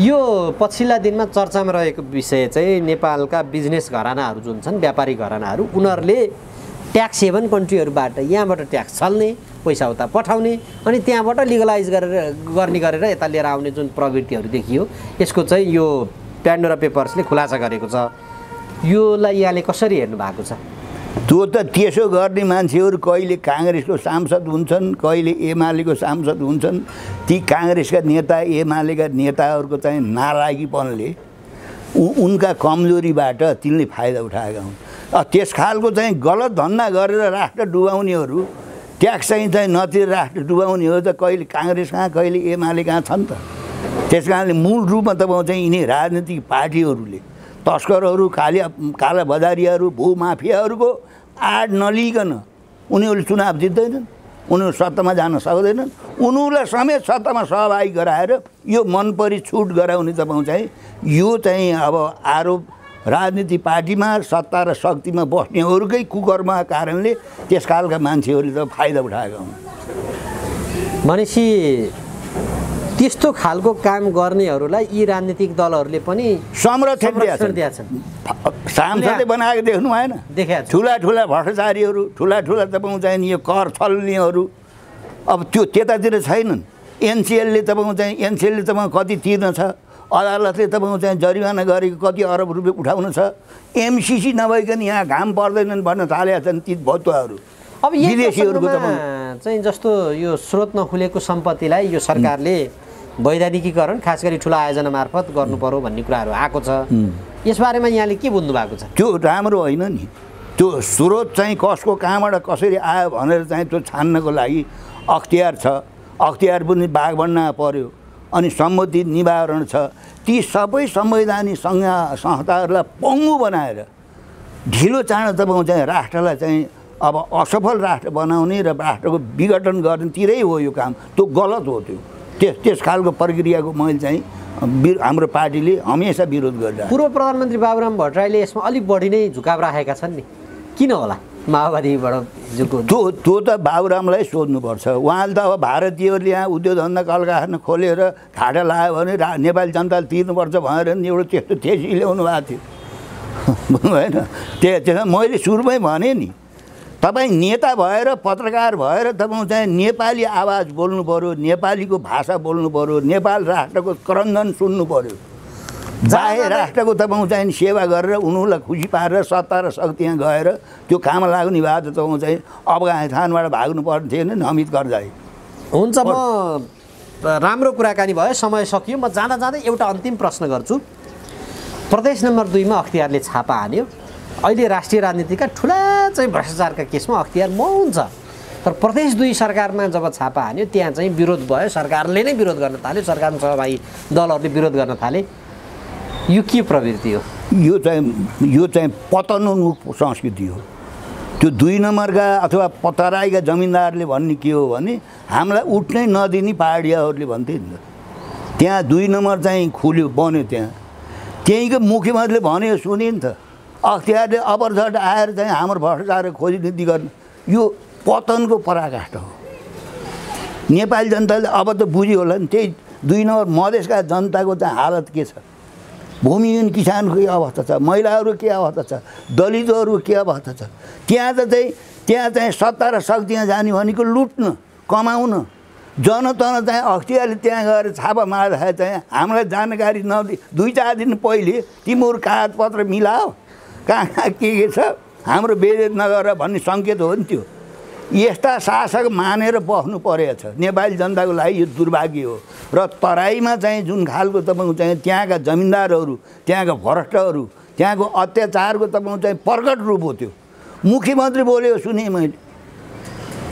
Speaker 2: यो पछिल्ला दिनमा चर्चामा रहेको विषय चाहिँ नेपालका बिजनेस घरानाहरू जुन छन् व्यापारी घरानाहरू उनीहरूले ट्याक्स हेभन कन्ट्रीहरूबाट यहाँबाट ट्याक्स छल्ने पैसा उता पठाउने अनि त्यहाँबाट लिगलाइज गरेर यता लिएर आउने जुन प्रवृत्तिहरू देखियो यसको चाहिँ यो प्यान्डोरा पेपर्सले खुलासा गरेको छ योलाई यहाँले कसरी हेर्नु भएको छ
Speaker 1: त्यो त त्यसो गर्ने मान्छेहरू कहिले काङ्ग्रेसको सांसद हुन्छन् कहिले एमालेको सांसद हुन्छन् ती काङ्ग्रेसका नेता एमालेका नेताहरूको चाहिँ नारायकीपनले उनका कमजोरीबाट तिनले फाइदा उठाएका हुन् त्यस खालको चाहिँ गलत धन्दा गरेर राष्ट्र डुबाउनेहरू ट्याक्स चाहिँ नतिर राष्ट्र डुबाउनेहरू त कहिले काङ्ग्रेस कहाँ कहिले एमाले कहाँ छन् त त्यस कारणले मूल रूपमा तपाईँ चाहिँ यिनी राजनीतिक पार्टीहरूले तस्करहरू काला बजारियाहरू भूमाफियाहरूको आड नलिकन उनीहरूले चुनाव जित्दैनन् उनीहरू सत्तामा जान सक्दैनन् उनीहरूलाई समेत सत्तामा सहभागी गराएर यो मनपरी छुट गराउने तपाईँ चाहिँ यो चाहिँ अब आरोप राजनीति पार्टीमा सत्ता र शक्तिमा बस्नेहरूकै कुकर्मका कारणले त्यस खालका मान्छेहरूले त फाइदा उठाएका हुन्
Speaker 2: भनेपछि त्यस्तो खालको काम गर्नेहरूलाई यी राजनीतिक दलहरूले पनि
Speaker 1: संरक्षण दिएका छन् सांसदले बनाएको देख्नु भएन ठुला ठुला भ्रष्टाचारीहरू ठुला ठुला तपाईँ चाहिँ यो कर छल्नेहरू अब त्यो त्यतातिर छैनन् एनसिएलले तपाईँ चाहिँ एनसिएलले तपाईँ कति तिर्न छ अदालतले तपाईँको चाहिँ जरिवाना गरेको कति अरब रुपियाँ उठाउनु छ। एमसिसी नभइकन यहाँ घाम पर्दैनन् भन्न थालेका छन् ती भौतुवाहरू।
Speaker 2: अब
Speaker 1: विदेशीहरूको
Speaker 2: चाहिँ जस्तो यो स्रोत नखुलेको सम्पत्तिलाई यो सरकारले वैधानिकीकरण खास गरी ठुला आयोजना मार्फत गर्नु पर्यो भन्ने कुराहरू आएको छ। यसबारेमा यहाँले के बुझ्नु भएको छ?
Speaker 1: त्यो राम्रो होइन नि। त्यो स्रोत चाहिँ कसको कहाँबाट कसरी आयो भनेर चाहिँ त्यो छान्नको लागि अख्तियार छ। अख्तियार पनि बागबन्ना पर्यो अनि सम्पत्ति निवारण छ। ती सबै संवैधानिक संस्थाहरूलाई पङ्गु बनाएर ढिलो चाँडो तपाईँको चाहिँ राष्ट्रलाई चाहिँ अब असफल राष्ट्र बनाउने र राष्ट्रको विघटन गर्नेतिरै हो यो काम। त्यो गलत हो। त्यस खालको प्रक्रियाको मैले चाहिँ हाम्रो पार्टीले हमेसा विरोध गरिरहेको।
Speaker 2: पूर्व प्रधानमन्त्री बाबुराम भट्टराईले यसमा अलिक बढी नै झुकाव राखेका छन् नि, किन होला? माओवादीबाट
Speaker 1: त्यो त बाबुरामलाई सोध्नुपर्छ। उहाँले त अब भारतीयहरूले यहाँ उद्योग धन्दा कल कारखाना खोलेर घाटा लाग्यो भने नेपाली जनताले तिर्नुपर्छ भनेर नि एउटा त्यस्तो थेसी ल्याउनु भएको थियो होइन। त्यसमा मैले सुरुमै भने नि, तपाईँ नेता भएर पत्रकार भएर तपाईँ चाहिँ नेपाली आवाज बोल्नु पऱ्यो, नेपालीको भाषा बोल्नु पऱ्यो, नेपाल राष्ट्रको क्रन्दन सुन्नु पऱ्यो। बाह्य राष्ट्रको तपाईँ चाहिँ सेवा गरेर उनीहरूलाई खुसी पारेर सत्ता र शक्ति यहाँ गएर त्यो काम लाग्ने भए त तपाईँ चाहिँ अफगानिस्तानबाट भाग्नु पर्ने थिएन नि हमिद करजाई।
Speaker 2: हुन्छ, म राम्रो कुराकानी भयो, समय सकियो। म जाँदा जाँदै एउटा अन्तिम प्रश्न गर्छु। प्रदेश नम्बर 2 मा अख्तियारले छापा हान्यो। अहिले राष्ट्रिय राजनीतिका ठुला चाहिँ भ्रष्टाचारका केसमा अख्तियार मौन छ। तर प्रदेश 2 सरकारमा जब छापा हान्यो त्यहाँ चाहिँ विरोध भयो, सरकारले नै विरोध गर्न थाल्यो, सरकारमा सहभागी दलहरूले विरोध गर्न थाले। यो के प्रवृत्ति हो? यो चाहिँ पतनोन्मुख संस्कृति हो। त्यो 2 नम्बरका अथवा पतराईका जमिनदारले भन्ने के हो भने हामीलाई उठ्नै नदिने पहाडियाहरूले भन्थे नि त। त्यहाँ 2 नम्बर चाहिँ खुल्यो, बन्यो। त्यहीँको मुख्यमन्त्रीले भन्यो सुने नि त। अख्तियारले अपरझट आएर चाहिँ हाम्रो भ्रष्टाचार खोजिनीति गर्ने यो पतनको पराकाष्ठ हो। नेपाली जनताले अब त बुझ्यो होला नि। त्यही 2 नम्बर मधेसका जनताको चाहिँ हालत के छ, भूमिहीन किसानको के अवस्था छ, महिलाहरू के अवस्था छ, दलितहरू के अवस्था छ। त्यहाँ चाहिँ सत्ता र शक्तिमा जाने भनेको लुट्न, कमाउन। जनतन चाहिँ अख्तियारले त्यहाँ गएर छापा मार्दाखेरि चाहिँ हामीलाई जानकारी नदिए 2-4 दिन पहिले तिम्रो कागजपत्र मिलाओ, कहाँ के छ, हाम्रो बेइज्जत नगर भन्ने सङ्केत हो नि त्यो। यस्ता शासक मानेर बस्नु परेको छ। नेपाली जनताको लागि यो दुर्भाग्य हो। र तराईमा चाहिँ जुन खालको तपाईँको चाहिँ त्यहाँका जमिनदारहरू, त्यहाँका भ्रष्टहरू, त्यहाँको अत्याचारको तपाईँको चाहिँ प्रकट रूप हो। त्यो मुख्यमन्त्री बोल्यो सुने मैले।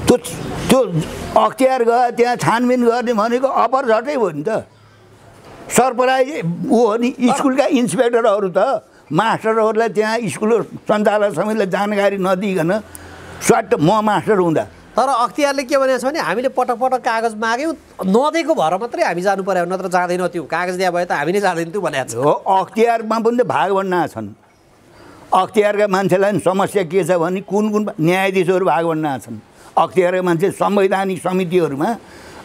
Speaker 2: त्यो अख्तियार गयो त्यहाँ छानबिन गर्ने भनेको अपरझटै हो नि त। सरप्राइज ऊ हो नि। स्कुलका इन्सपेक्टरहरू त मास्टरहरूलाई त्यहाँ स्कुल सञ्चालक समितिलाई जानकारी नदिइकन स्वाट म मास्टर हुँदा। तर अख्तियारले के भनेको छ भने हामीले पटक पटक कागज माग्यौँ, नदिएको भएर मात्रै हामी जानु पर्यो, नत्र जाँदैन। त्यो कागज दिए भए त हामी नै जाँदैन त्यो भनेको छ।
Speaker 1: हो, अख्तियारमा पनि त भाग बन्ना छन्। अख्तियारका मान्छेलाई समस्या के छ भने कुन न्यायाधीशहरू भाग बन्ना छन्। अख्तियारका मान्छे संवैधानिक समितिहरूमा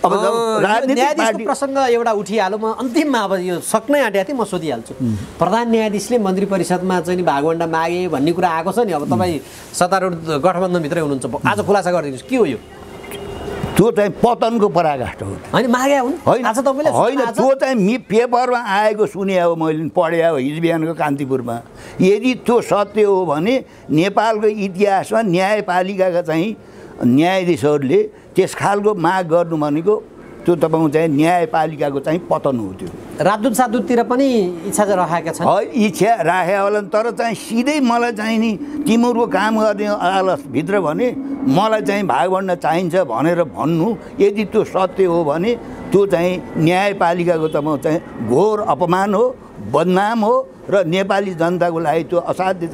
Speaker 1: अब
Speaker 2: न्यायाधीशको प्रसङ्ग एउटा उठिहाल्यो। म अन्तिममा अब यो सक्नै आँटेको थिएँ, म सोधिहाल्छु। प्रधान न्यायाधीशले मन्त्री परिषदमा चाहिँ भागवण्डा मागे भन्ने कुरा आएको छ नि। अब तपाईँ सत्तारूढ गठबन्धनभित्रै हुनुहुन्छ, आज खुलासा गरिदिनुहोस् के हो यो?
Speaker 1: त्यो चाहिँ पतनको पराकाष्ठ हो।
Speaker 2: होइन मागे हुन्
Speaker 1: होइन, त्यो चाहिँ पेपरमा आएको सुने हो, मैले पढे हो हिजो बिहानको कान्तिपुरमा। यदि त्यो सत्य हो भने नेपालको इतिहासमा न्यायपालिकाका चाहिँ न्यायाधीशहरूले त्यस खालको माग गर्नु भनेको त्यो तपाईँको चाहिँ न्यायपालिकाको चाहिँ पतन हो। त्यो
Speaker 2: राजदूत सादूततिर पनि इच्छा राखेका छन्।
Speaker 1: इच्छा राखे होला, तर चाहिँ सिधै मलाई चाहिँ नि तिम्रो काम गर्ने अदालतभित्र भने मलाई चाहिँ भागभन्डा चाहिन्छ भनेर भन्नु यदि त्यो सत्य हो भने त्यो चाहिँ न्यायपालिकाको तपाईँको चाहिँ घोर अपमान हो, बदनाम हो र नेपाली जनताको लागि त्यो असाध्य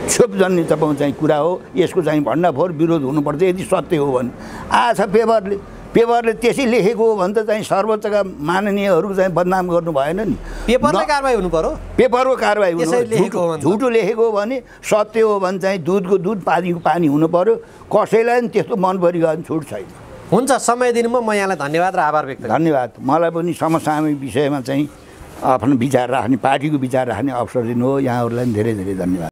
Speaker 1: क्षोभजन्य तपाईँको चाहिँ कुरा हो। यसको चाहिँ भण्डाफोर विरोध हुनुपर्छ यदि सत्य हो भने। आछ पेपरले त्यसै लेखेको हो भने त चाहिँ सर्वोच्चका माननीयहरू चाहिँ बदनाम गर्नु भएन नि।
Speaker 2: पेपरले कारबाही हुनु पर्यो,
Speaker 1: पेपरको कारबाही हुनु। झुटो लेखेको हो भने सत्य हो भने चाहिँ दुधको दुध पानीको पानी हुनु पर्यो। कसैलाई पनि त्यस्तो मन परिगयो भने छुट छैन।
Speaker 2: हुन्छ, समय दिनुमा म यहाँलाई धन्यवाद र आभार व्यक्त गर्छु।
Speaker 1: धन्यवाद। मलाई पनि समसामयिक विषयमा चाहिँ आफ्नो विचार राख्ने, पार्टीको विचार राख्ने अवसर दिनु हो। यहाँहरूलाई धेरै धेरै धन्यवाद।